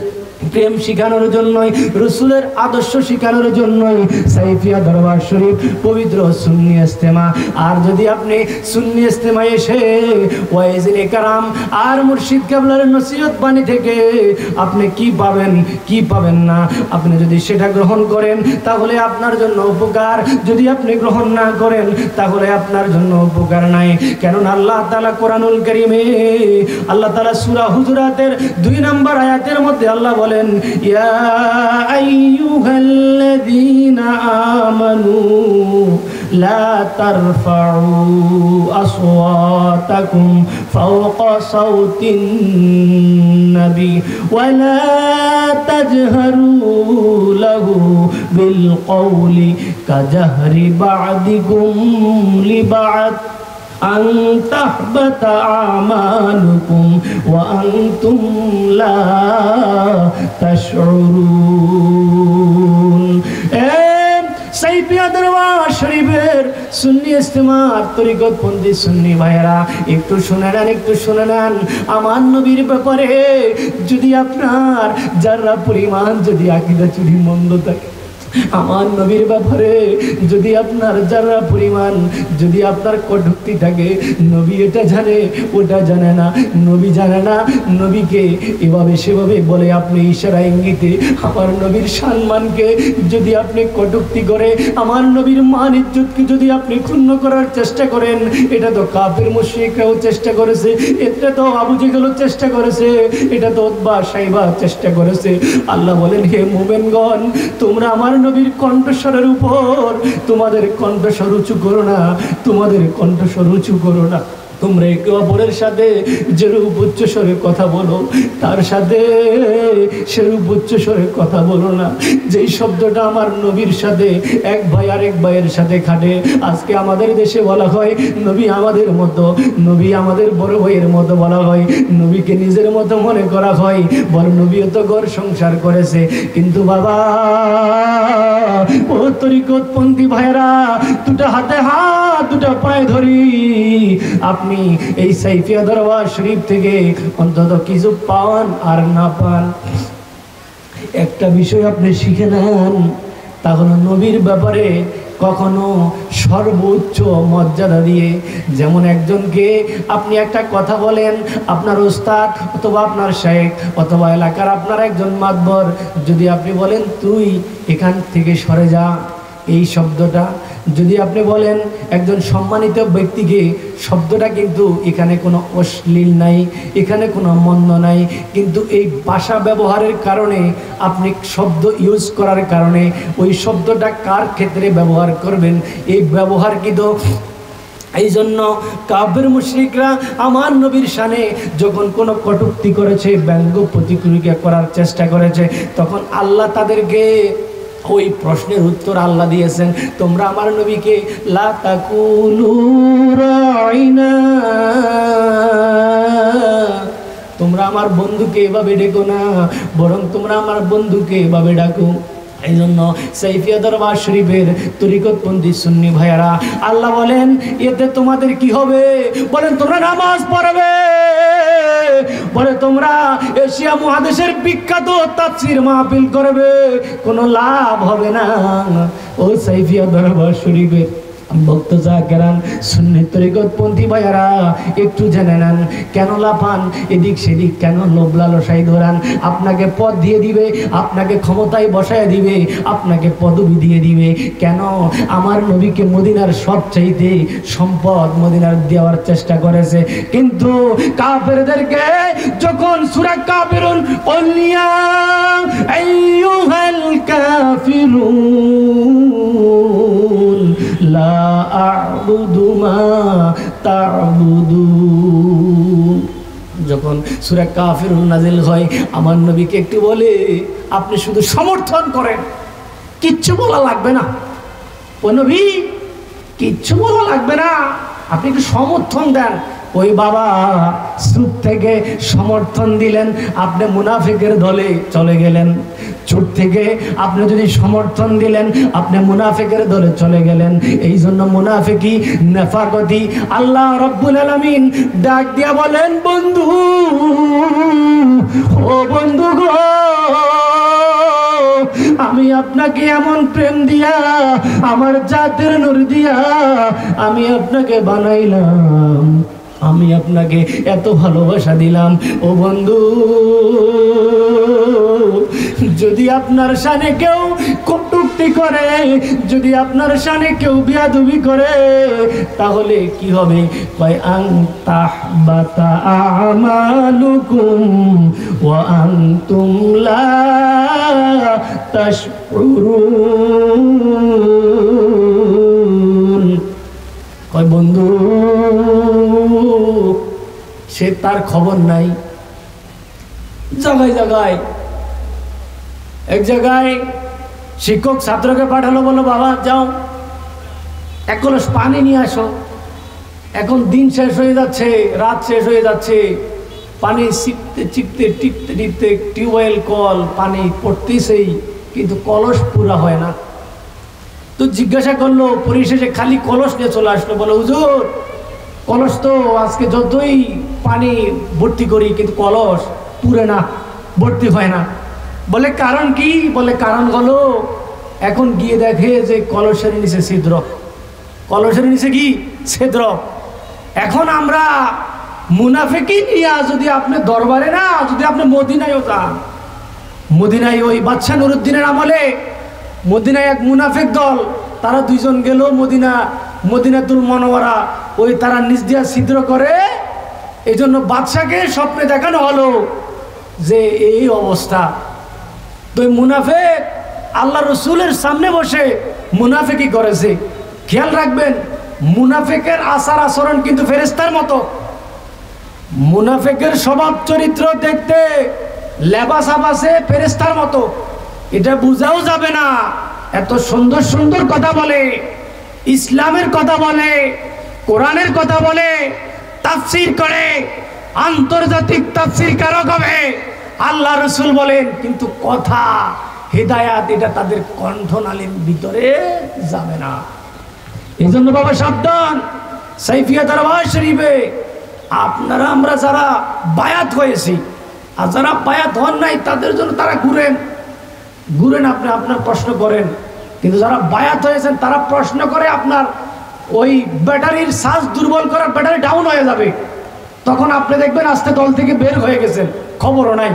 প্রেম শিখানোর জন্যই, রসুলের আদর্শ শিখানোর জন্যই সাইফিয়া দরবার শরীফ পবিত্র সুন্নি ইজতেমা। আর যদি আপনি সুন্নি ইজতেমায় এসে ওয়াইজিনে কারাম আর মুর্শিদ কেবলার নসিহত বাণী থেকে আপনি কি পাবেন কি পাবেন না, আপনি যদি সেটা গ্রহণ করেন তাহলে আপনার জন্য উপকার, যদি আপনি গ্রহণ না করেন তাহলে আপনার জন্য উপকার নাই। কেননা আল্লাহ তাআলা কোরআনুল কারীমে, আল্লাহ তাআলা সূরা হুজুরাতের 2 নম্বর আয়াতের মধ্যে আল্লাহ বলেন, ইয়া আইয়ুহাল্লাযীনা আমানু লা তারফাউ আসওয়াতাকুম ফাওকা সাওতিন নবী ওয়া লা তাজহারু লাহু বিল কওলি কাজাহরি বা'দিকুম লিবা'দ আন তাহবাতা আমালুকুম ওয়া আনতুম লা তাশউরুন। সাইফিয়া দরবার শরীফের সুন্নি ইজতেমার তরিকতপন্থী সুন্নি ভাইয়েরা একটু শুনে নেন, একটু শুনে নেন। আমার নবীর ব্যাপারে যদি আপনার যারা পরিমাণ যদি আকীদা চুরি মন্দ থাকে, আমার নবীর ব্যাপারে যদি আপনার যারা পরিমাণ যদি আপনার কটূক্তি থাকে, নবী এটা জানে ওটা জানে না, নবী জানে না নবীকে এভাবে সেভাবে বলে আপনি ইশারা ইঙ্গিতে আমার নবীর সম্মানকে যদি আপনি কটূক্তি করে আমার নবীর মান ইজ্জতকে যদি আপনি ক্ষুণ্ণ করার চেষ্টা করেন, এটা তো কাফির মুশরিকরাও চেষ্টা করেছে, এটা তো আবু জেহেলও চেষ্টা করেছে, এটা তো উতবা সাইবা চেষ্টা করেছে। আল্লাহ বলেন, হে মুমিনগণ, তোমরা আমার নবীর কণ্ঠস্বরের উপর তোমাদের কণ্ঠস্বর উঁচু করো না, তোমাদের কণ্ঠস্বর উঁচু করো না। তোমরা একে অপরের সাথে যেরূপ উচ্চস্বরে কথা বলো তার সাথে সেরূপ উচ্চস্বরে কথা বলো না। যেই শব্দটা আমার নবীর সাথে এক ভাই আরেক ভাইয়ের সাথে খাটে, আজকে আমাদের দেশে বলা হয় নবী আমাদের মতো, নবী আমাদের বড় ভাইয়ের মতো বলা হয়, নবীকে নিজের মতো মনে করা হয়, বড় নবীও তো ঘর সংসার করেছে। কিন্তু বাবা ও তরিকতপন্থী ভাইয়েরা, দুটা হাতে হাত দুটা পায়ে ধরি, আপনি এই সাইফিয়া দরবার শরীফ থেকে অন্তত কিছু পান আর না পান, একটা বিষয় আপনি শিখে নেন, তা হলো নবীর ব্যাপারে কখনো সর্বোচ্চ মর্যাদা দিয়ে। যেমন একজনকে আপনি একটা কথা বলেন, আপনার ওস্তাদ অথবা আপনার শেখ অথবা এলাকার আপনার একজন মাতবর, যদি আপনি বলেন তুই এখান থেকে সরে যা, এই শব্দটা যদি আপনি বলেন একজন সম্মানিত ব্যক্তিকে, শব্দটা কিন্তু এখানে কোনো অশ্লীল নাই, এখানে কোনো মন্দ নাই, কিন্তু এই ভাষা ব্যবহারের কারণে আপনি শব্দ ইউজ করার কারণে ওই শব্দটা কার ক্ষেত্রে ব্যবহার করবেন এই ব্যবহার কিন্তু। এই জন্য কাফের মুশরিকরা আমার নবীর শানে যখন কোনো কটূক্তি করেছে, ব্যঙ্গ প্রতিক্রিয়া করার চেষ্টা করেছে, তখন আল্লাহ তাদেরকে ওই প্রশ্নের উত্তর আল্লাহ দিয়েছেন, তোমরা আমার নবীকে লা তাকুলু রাইনা, তোমরা আমার বন্ধুকে এভাবে ডেকো না, বরং তোমরা আমার বন্ধুকে এভাবে ডাকো। এই জন্য সাইফিয়া দরবার শরীফের তরিকতপন্থী সুন্নি ভাইয়ারা আল্লাহ বলেন, এতে তোমাদের কি হবে? বলেন তোমরা নামাজ পড়বে, বলে তোমরা এশিয়া মহাদেশের বিখ্যাত তাফসীর মাহফিল করবে, কোনো লাভ হবে না। ও সাইফিয়া দরবার শরীফের ভক্ত জাকেরান সুন্নি তরিকতপন্থী ভাইয়ারা একটু জেনে নেন, কেন লাফান এদিক সেদিক, কেন লোভ লালসায় ধরান? আপনাকে পদ দিয়ে দিবে, আপনাকে ক্ষমতায় বসায় দিবে, আপনাকে পদবি দিয়ে দিবে। কেন? আমার নবীকে মদিনার সবচাইতে সম্পদ মদিনার দেওয়ার চেষ্টা করেছে, কিন্তু কাফেরদেরকে যখন সূরা কাফিরুন কুল ইয়া আইয়ুহাল কাফিরুন লা আ'বুদু মা তা'বুদুন, যখন সূরা কাফিরুন নাজিল হয়, আমার নবীকে একটু বলে আপনি শুধু সমর্থন করেন, কিচ্ছু বলা লাগবে না। ও নবী কিচ্ছু বলা লাগবে না, আপনি একটু সমর্থন দেন, ওই বাবা চুপ থেকে সমর্থন দিলেন, আপনি মুনাফিকের দলে চলে গেলেন। চুপ থেকে আপনি যদি সমর্থন দিলেন, আপনি মুনাফিকের দলে চলে গেলেন। এই জন্য মুনাফিকি নেফাকতি আল্লাহ রব্বুল আলামিন ডাক দিয়া বলেন, বন্ধু ও বন্ধু গো, আমি আপনাকে এমন প্রেম দিয়া, আমার জাতের নূর দিয়া আমি আপনাকে বানাইলাম, আমি আপনাকে এত ভালোবাসা দিলাম। ও বন্ধু, যদি আপনার শানে কেউ কটূক্তি করে, যদি আপনার শানে কেউ বেয়াদবি করে, তাহলে কি হবে? কয় আন তাহবাতা আমালুকুম ওয়া আনতুম লা তাশউরুন। কয় বন্ধু, সে তার খবর নাই। জায়গায় জায়গায়, এক জায়গায় শিক্ষক ছাত্রকে পাঠালো, বলো বাবা যাও এক কলস পানি নিয়ে আসো। এখন দিন শেষ হয়ে যাচ্ছে, রাত শেষ হয়ে যাচ্ছে, পানি চিপতে চিপতে টিপতে টিপতে টিউবওয়েল কল পানি পড়তেছেই, কিন্তু কলস পুরা হয় না। তো জিজ্ঞাসা করলো, পরিশেষে খালি কলস নিয়ে চলে আসলো। বলো হুজুর, কলস তো আজকে যতই পানি ভর্তি করি কিন্তু কলস পুরে না, ভর্তি হয় না। বলে কারণ কি? বলে কারণ হলো এখন গিয়ে দেখে যে কলসের নিচে ছিদ্র, কলসের নিচে কি ছিদ্র। এখন আমরা মুনাফিকি নিয়া যদি আপনি দরবারে না, যদি আপনি মদিনায়ও যান, মদিনায় ওই বাদশা নুরুদ্দিনের আমলে মদিনায় এক মুনাফিক দল, তারা দুইজন গেল মদিনাতুল মুনাওয়ারা, ওই তারা নিচ দিয়া ছিদ্র করে। এই জন্য বাদশাকে স্বপ্নে দেখানো হলো যে এই অবস্থা। তো মুনাফিক আল্লাহ রসুলের সামনে বসে মুনাফিকি করেছে। খেয়াল রাখবেন, মুনাফিকের আচার আচরণ কিন্তু ফেরেশতার মতো। মুনাফিকের স্বভাব চরিত্র দেখতে লেবাস আবাসে ফেরেশতার মতো, এটা বুঝাও যাবে না। এত সুন্দর সুন্দর কথা বলে, ইসলামের কথা বলে, কোরআনের কথা বলে, তাফসীর করে, আন্তর্জাতিক তাফসীর কারক হবে, আল্লাহ রসুল বলেন, কিন্তু কথা হেদায়াত এটা তাদের কণ্ঠনালীর ভিতরে যাবে না। এই জন্য বাবা সাবধান, সাইফিয়া দরবার শরীফে আপনারা আমরা যারা বায়াত হয়েছি আর যারা বায়াত হন নাই তাদের জন্য তারা ঘুরেন আপনি আপনার প্রশ্ন করেন, কিন্তু যারা বায়াত হয়েছেন তারা প্রশ্ন করে আপনার ওই ব্যাটারির চার্জ দুর্বল করার ব্যাটারি ডাউন হয়ে যাবে, তখন আপনি দেখবেন আস্তে দল থেকে বের হয়ে গেছেন, খবরও নাই।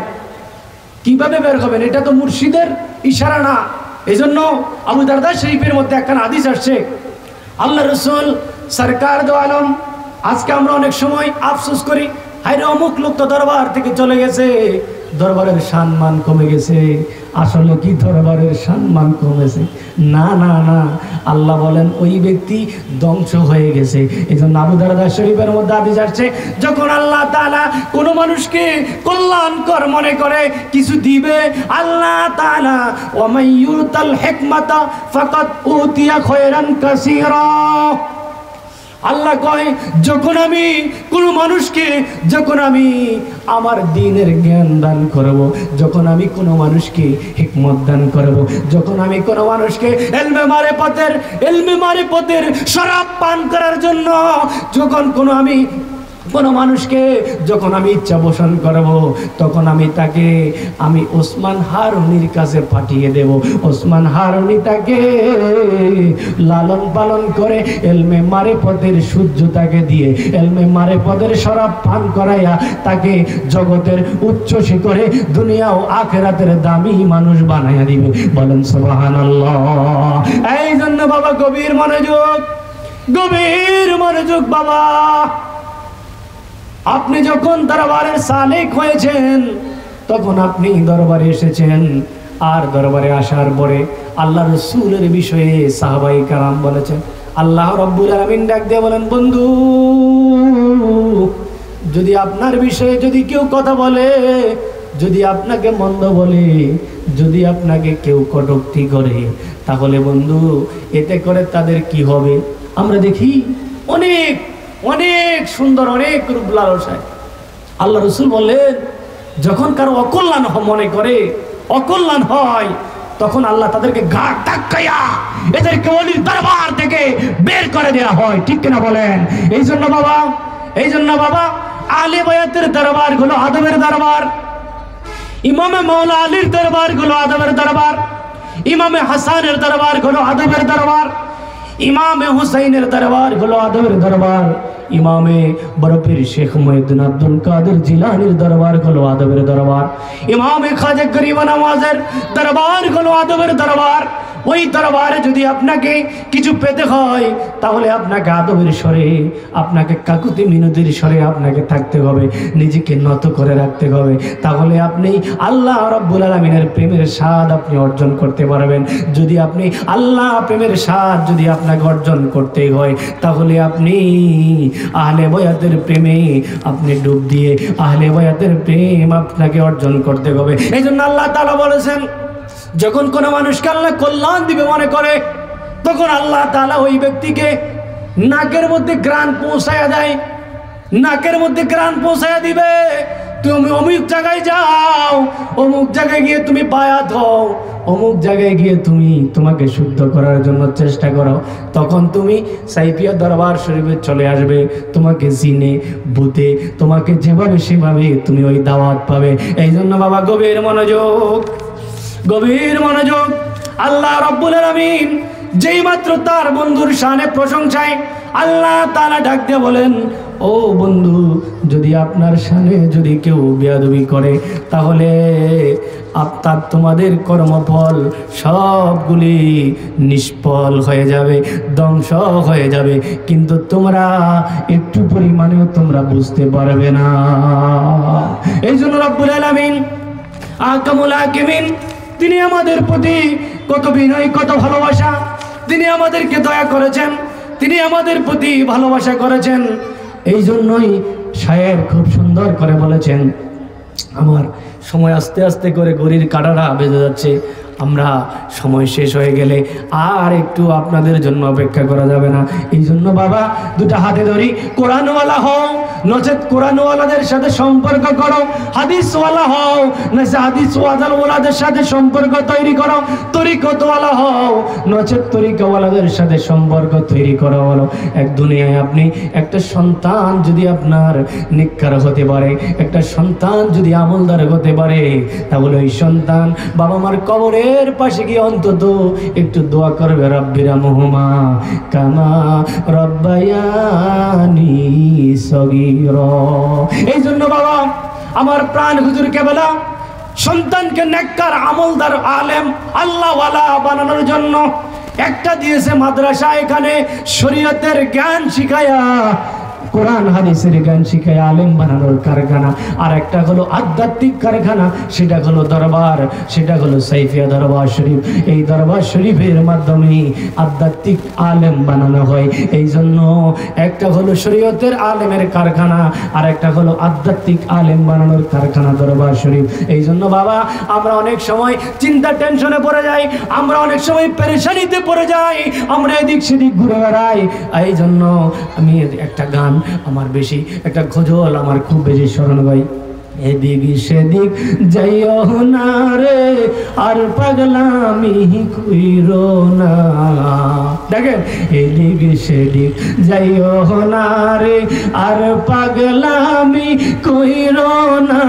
কিভাবে বের হবেন? এটা তো মুর্শিদের ইশারা না। এই জন্য আবু দারদা শরীফের মধ্যে একখানা হাদিস আসছে, আল্লাহ রসুল সরকার দো আলম, আজকে আমরা অনেক সময় আফসোস করি, হায়রে অমুক লোক তো দরবার থেকে চলে গেছে, দরবারের সম্মান কমে গেছে। আসলে কি দরবারের সম্মান কমেছে? না না না, আল্লাহ বলেন ওই ব্যক্তি ধ্বংস হয়ে গেছে। এই জন্য আবু দারদা শরীফের মধ্যে হাদিস আসছে, যখন আল্লাহ তাআলা কোনো মানুষকে কল্যাণকর মনে করে কিছু দিবে, আল্লাহ তাআলা ওয়া মাইয়ুতাল হিকমাতা ফাকাদ উতিয়া খায়রান কাসীরা, আল্লাহ কয় যখন আমি কোনো মানুষকে, যখন আমি আমার দ্বীনের জ্ঞান দান করব, যখন আমি কোনো মানুষকে হিকমত দান করব, যখন আমি কোনো মানুষকে ইলমে মারিফতের শরাব পান করার জন্য, যখন কোনো মানুষকে যখন আমি ইচ্ছা পোষণ করব, তখন আমি তাকে ওসমান হারুনির কাছে পাঠিয়ে দেব। ওসমান হারুনি তাকে লালন পালন করে ইলমে মারিফতের সূর্যতাকে দিয়ে, ইলমে মারিফতের শরাব পান করাইয়া তাকে জগতের উচ্চ শিখরে দুনিয়া ও আখিরাতের দামি মানুষ বানাইয়া দিবে। বলেন সুবহানাল্লাহ। এই জন্য বাবা গভীর মনোযোগ বাবা, আপনি যখন দরবারের সালেক হয়েছেন তখন আপনি দরবারে এসেছেন, আর দরবারে আসার পরে আল্লাহ রসুলের বিষয়ে সাহাবায়ে কেরাম বলেছেন, আল্লাহ রব্বুল আলামিন ডাক দিয়ে বলেন, বন্ধু যদি আপনার বিষয়ে যদি কেউ কথা বলে, যদি আপনাকে মন্দ বলে, যদি আপনাকে কেউ কটূক্তি করে, তাহলে বন্ধু এতে করে তাদের কি হবে? আমরা দেখি অনেক অনেক সুন্দর, অনেক রূপ লালসায়। আল্লাহ রসুল বললেন, যখন কারো অকল্যাণ মনে করে, অকল্যাণ হয়, তখন আল্লাহ তাদেরকে ঘাট ধাক্কাইয়া এদেরকে ওলির দরবার থেকে বের করে দেওয়া হয়। ঠিক কিনা বলেন? এই জন্য বাবা আলে বায়াতের দরবার গুলো আদবের দরবার, ইমামে মাওলা আলীর দরবার গুলো আদবের দরবার, ইমামে হাসানের দরবার গুলো আদবের দরবার, ইমামে হুসাইনের দরবার গুলো আদবের দরবার, ইমামে বরপীর শেখ মুহিউদ্দিন আব্দুল কাদের জিলানীর দরবার গুলো আদবের দরবার, ইমামে খাজা গরিব নওয়াজের দরবার গুলো আদবের দরবার। ওই দরবারে যদি আপনাকে কিছু পেতে হয়, তাহলে আপনাকে আদবের স্বরে, আপনাকে কাকুতি মিনতির স্বরে আপনাকে থাকতে হবে, নিজেকে নত করে রাখতে হবে। তাহলে আপনি আল্লাহ রাব্বুল আলামিনের প্রেমের স্বাদ আপনি অর্জন করতে পারবেন। যদি আপনি আল্লাহ প্রেমের স্বাদ যদি আপনাকে অর্জন করতে হয়, তাহলে আপনি আহলে বায়াতের প্রেমে আপনি ডুব দিয়ে আহলে বায়াতের প্রেম আপনাকে অর্জন করতে হবে। এই জন্য আল্লাহ তাআলা বলেছেন, যখন কোনো মানুষকে আল্লাহ কল্যাণ দিবে মনে করে, তখন আল্লাহ তাআলা ওই ব্যক্তিকে নাকের মধ্যে ঘ্রাণ পৌঁছায়া দেয়, নাকের মধ্যে ঘ্রাণ পৌঁছায়া দিবে। তুমি অমুক জায়গায় যাও, অমুক জায়গায় গিয়ে তুমি বায়াত হও, অমুক জায়গায় গিয়ে তুমি তোমাকে শুদ্ধ করার জন্য চেষ্টা করো। তখন তুমি সাইফিয়া দরবার শরীফে চলে আসবে, তোমাকে জিনে বুতে তোমাকে যেভাবে সেভাবে তুমি ওই দাওয়াত পাবে। এই জন্য বাবা গভীর মনোযোগ, গভীর মনোযোগ। আল্লাহ রাব্বুল আলামিন যেই মাত্র তার বন্ধুর শানে প্রশংসায় আল্লাহ তাআলা ডাক দিয়ে বলেন, ও বন্ধু, যদি আপনার শানে যদি কেউ বেয়াদবি করে, তাহলে আপনার তোমাদের কর্মফল সবগুলি নিষ্ফল হয়ে যাবে, ধ্বংস হয়ে যাবে, কিন্তু তোমরা একটু পরিমাণেও তোমরা বুঝতে পারবে না। এই জন্য রাব্বুল আলামিন আহকামুল হাকিমিন, তিনি আমাদের প্রতি কত বিনয়, কত ভালোবাসা, তিনি আমাদেরকে দয়া করেছেন, তিনি আমাদের প্রতি ভালোবাসা করেছেন। এই জন্যই শায়ের খুব সুন্দর করে বলেছেন, আমার সময় আস্তে আস্তে করে ঘড়ির কাঁটাটা বেজে যাচ্ছে, আমরা সময় শেষ হয়ে গেলে আর একটু আপনাদের জন্য অপেক্ষা করা যাবে না। এই জন্য বাবা দুটা হাতে ধরি, কোরআনওয়ালা হও নচেত কোরআনওয়ালাদের সাথে সম্পর্ক করো, হাদিসওয়ালা হও নচেত হাদিসওয়ালাদের সাথে সম্পর্ক তৈরি করো, তরিকতওয়ালা হও নচেত তরিকাওয়ালাদের সাথে সম্পর্ক তৈরি করো। বলো, এক দুনিয়ায় আপনি একটা সন্তান যদি আপনার নেককার হতে পারে, একটা সন্তান যদি আমলদার হতে পারে, তাহলে ওই সন্তান বাবা মার কবরে এর পাশে গিয়ে অন্তত একটু দোয়া করবে, রাব্বিরহামহুমা কামা রাব্বায়ানি সগীরা। এই জন্য বাবা আমার প্রাণ হুজুর কেবলা সন্তানকে নেককার আমলদার আলেম আল্লাহওয়ালা বানানোর জন্য একটা দিয়েছে মাদ্রাসা, এখানে শরীয়তের জ্ঞান শিখায়া, কোরআন হাদিসের জ্ঞান শিখায় আলেম বানানোর কারখানা। আর একটা হলো আধ্যাত্মিক কারখানা, সেটা হলো দরবার, সেটা হলো সাইফিয়া দরবার শরীফ। এই দরবার শরীফের মাধ্যমে আধ্যাত্মিক আলেম বানানো হয়। এই জন্য একটা হলো শরীয়তের আলেমের কারখানা, আর একটা হলো আধ্যাত্মিক আলেম বানানোর কারখানা দরবার শরীফ। এই জন্য বাবা আমরা অনেক সময় চিন্তা টেনশনে পড়ে যাই, আমরা অনেক সময় পেরেশানিতে পড়ে যাই, আমরা এদিক সেদিক ঘুরে বেড়াই। এই জন্য আমি একটা গান আমার বেশি, একটা গজল আমার খুব বেশি স্মরণ হয়, এদিক সেদিক যাইও না রে আর পাগলামি কইরো না। দেখেন, এদিক সেদিক যাইও না রে আর পাগলামি কইরো না,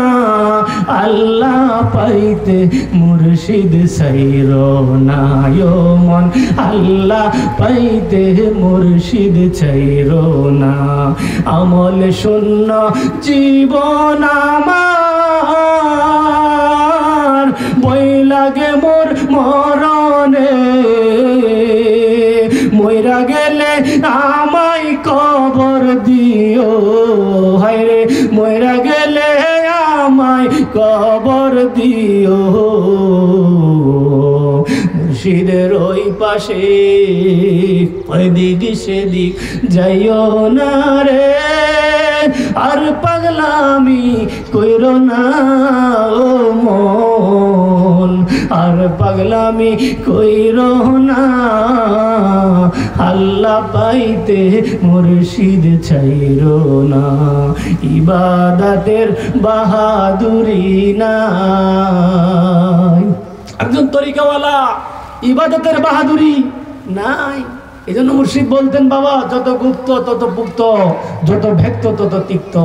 আল্লাহ পাইতে মুর্শিদ ছাইরো না ও মন, আল্লাহ পাইতে মুর্শিদ ছাইরো না। আমল শূন্য জীবন আমার, বই লাগে মোর মরণে, মইরা গেলে আমায় কবর দিও, হায় রে মইরা গেলে আমায় কবর দিও। মুর্শিদের ওই পাশে ওইদিক সেদিক যাইও না রে আর পাগলামি কইরো না ও মন, আর পাগলামি কইরো না আল্লাহ পাইতে মুর্শিদ ছাইরো না, ইবাদতের বাহাদুরি নাই। একজন তরিকাওয়ালা ইবাদতের বাহাদুরি নাই। এই জন্য মুর্শিদ বলতেন, বাবা যত গুপ্ত তত পুক্ত, যত ভেক্ত তত তিক্ত।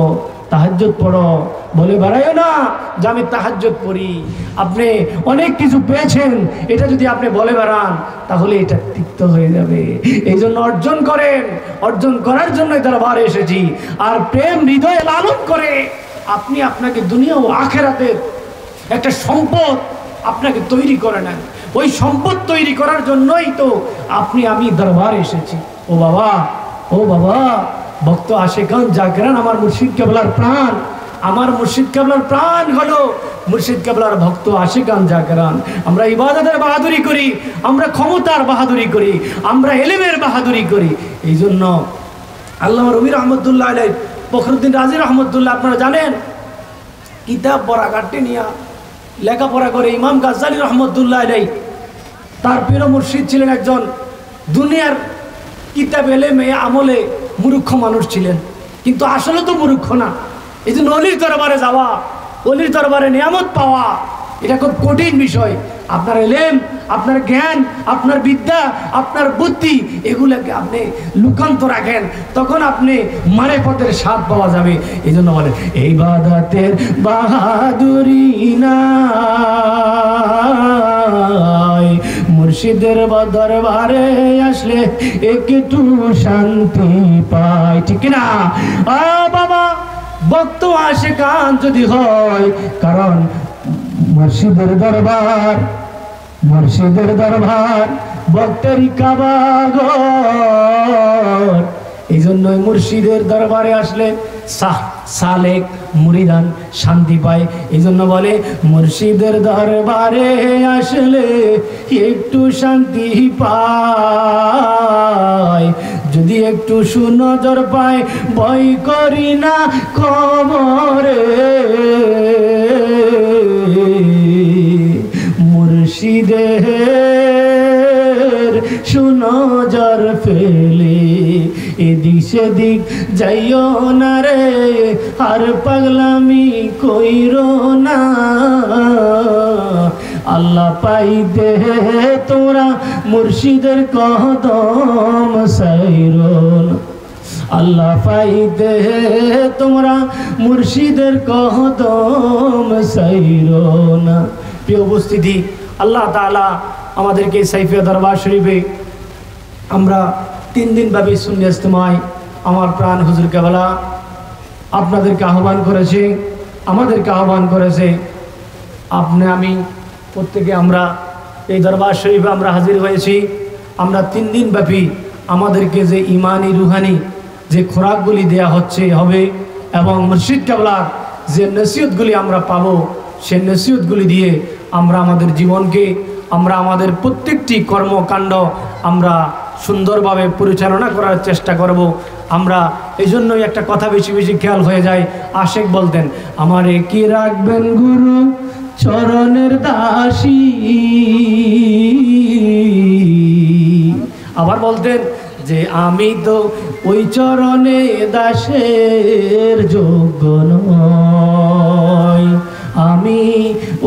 তাহাজ্জুদ পড়ো, বলে বেড়াইও না যে আমি তাহাজ্জুদ পড়ি। আপনি অনেক কিছু পেয়েছেন, এটা যদি আপনি বলে বেড়ান তাহলে এটা তিক্ত হয়ে যাবে। এই জন্য অর্জন করেন, অর্জন করার জন্যই দরবারে এসেছি। আর প্রেম হৃদয়ে লালন করে আপনি আপনাকে দুনিয়া ও আখেরাতের একটা সম্পদ আপনাকে তৈরি করে নেন। ওই সম্পদ তৈরি করার জন্যই তো আপনি আমি দরবারে এসেছি। ও বাবা, ও বাবা, ভক্ত আশিকান জাগরান আমার মুর্শিদ কেবলার প্রাণ। আমার মুর্শিদ কেবলার প্রাণ হলো মুর্শিদ কেবলার ভক্ত আশিকান জাগরান। আমরা ইবাদতের বাহাদুরি করি, আমরা ক্ষমতার বাহাদুরি করি, আমরা এলেমের বাহাদুরি করি। এই জন্য আল্লামা রবি রহমতুল্লাহ আলাইহি, ফখরুদ্দিন রাজি রহমতুল্লাহ, আপনারা জানেন, কিতাব পড়া কাটতে নিয়ে লেখাপড়া করে ইমাম গাজ্জালি রহমতুল্লাহ আলাইহি, তার প্রিয় মুর্শিদ ছিলেন একজন দুনিয়ার কিতাব এলেমে আমলে মূর্খ মানুষ ছিলেন, কিন্তু আসলে তো মূর্খ না। এই জন্য অলির দরবারে যাওয়া, অলির দরবারে নিয়ামত পাওয়া, এটা খুব কঠিন বিষয়। আপনার এলেম, আপনার জ্ঞান, আপনার বিদ্যা, আপনার বুদ্ধি, এগুলোকে আপনি লুকান্ত রাখেন, তখন আপনি মারেফতের স্বাদ পাওয়া যাবে। এই জন্য বলেন এই ইবাদতের বাহাদুরি নাই, মুর্শিদের দরবারে আসলে একটু শান্তি পাই, ঠিক না? বাবা, ভক্ত আশিকান যদি হয়, কারণ মুর্শিদের দরবার, মুর্শিদের দরবার ভক্তেরই কাবাঘর। এই জন্যই মুর্শিদের দরবারে আসলে সালেক মুরিদান শান্তি পায়। এই জন্য বলে মুর্শিদের দরবারে আসলে একটু শান্তি পায়, যদি একটু সুনজর পায় ভয় করি না কবরে। মুর্শিদের সুনজর ফেলে এদিক সেদিক যাইও না রে, আর পাগলামি কইরো না। আল্লাহ পাইতে তোরা মুর্শিদের কদম সাইরো না, আল্লাহ পাইতে তোমরা মুর্শিদের কদম সাইরো না। প্রিয় উপস্থিতি, আল্লাহ তাআলা আমাদেরকে সাইফিয়া দরবার শরীফে আমরা 3 দিন ব্যাপী সুন্নি ইজতেমায় আমার প্রাণ হুজুর কেবলা আপনাদেরকে আহ্বান করেছে, আমাদেরকে আহ্বান করেছে। আমি প্রত্যেকে আমরা এই দরবার শরীফে আমরা হাজির হয়েছি। আমরা 3 দিন ব্যাপী আমাদেরকে যে ইমানি রুহানি যে খোরাকগুলি দেয়া হবে এবং মুর্শিদ কেবলার যে নসিহতগুলি আমরা পাবো, সেই নসিহতগুলি দিয়ে আমরা আমাদের জীবনকে, আমরা আমাদের প্রত্যেকটি কর্মকাণ্ড আমরা সুন্দরভাবে পরিচালনা করার চেষ্টা করব। আমরা এই জন্যই একটা কথা বেশি বেশি খেয়াল হয়ে যায়। আশেক বলতেন, আমারে কি রাখবেন গুরু চরণের দাসী। আবার বলতেন যে আমি তো ওই চরণে দাসের যোগ্য নই, আমি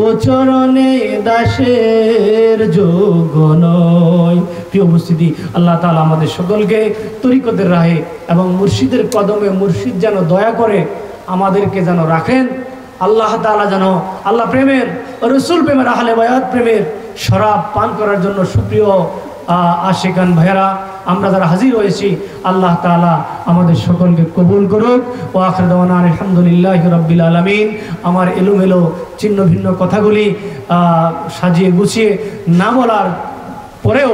ও চরণে দাসের যোগ্য নই। প্রিয় উপস্থিতি, আল্লাহ তাআলা আমাদের সকলকে তরিকতের রাহে এবং মুর্শিদের কদমে মুর্শিদ যেন দয়া করে আমাদেরকে যেন রাখেন। আল্লাহ তাআলা যেন আল্লাহ প্রেমের, রসুল প্রেমের, আহলে বায়াত প্রেমের শরাব পান করার জন্য সুপ্রিয় আশিকান ভাইয়েরা আমরা যারা হাজির হয়েছি, আল্লাহ তাআলা আমাদের সকলকে কবুল করুক। ও আখির দাওয়ানা আলহামদুলিল্লাহি রাব্বিল আলামিন। আমার এলোমেলো ছিন্ন ভিন্ন কথাগুলি সাজিয়ে গুছিয়ে না বলার পরেও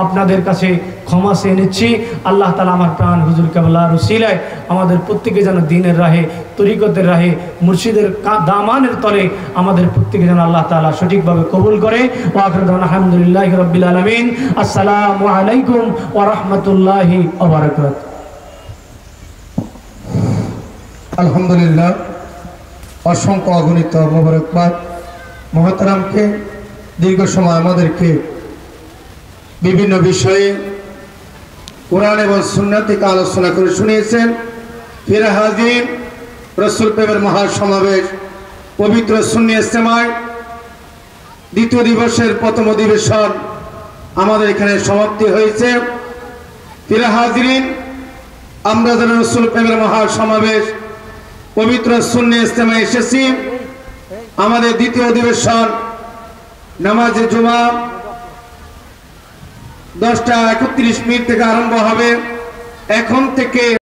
আপনাদের কাছে ক্ষমা চেয়ে নিচ্ছি। আল্লাহ তাআলা আমার প্রাণ হুজুর কেবলার উসিলায় আমাদের প্রত্যেকে যেন দ্বীনের রাহে, তরিকতের রাহে, মুর্শিদের দামানের তলে আমাদের প্রত্যেকে যেন আল্লাহ তাআলা সঠিকভাবে কবুল করে। ওয়া আখিরু দাওয়ানা আলহামদুলিল্লাহি রাব্বিল আলামিন। আসসালামু আলাইকুম ওয়া রাহমাতুল্লাহি ওয়া বারাকাতুহু। আলহামদুলিল্লাহ, অসংখ্য অগণিত মোবারকবাদ। মহতারামকে দীর্ঘ সময় আমাদেরকে বিভিন্ন বিষয়ে কোরআন এবং সুন্নাহ থেকে আলোচনা করে শুনিয়েছেন। ফির হাজির রাসূল প্রেমের মহাসমাবেশ পবিত্র সুন্নি ইজতেমায় দ্বিতীয় দিবসের প্রথম অধিবেশন আমাদের এখানে সমাপ্তি হয়েছে। ফির হাজিরিন, আমরা যারা রাসূল প্রেমের মহাসমাবেশ পবিত্র সুন্নি ইজতেমায় এসেছি, আমাদের দ্বিতীয় অধিবেশন নামাজে জুমা 10টা 31 মিনিট থেকে আরম্ভ হবে। এখন থেকে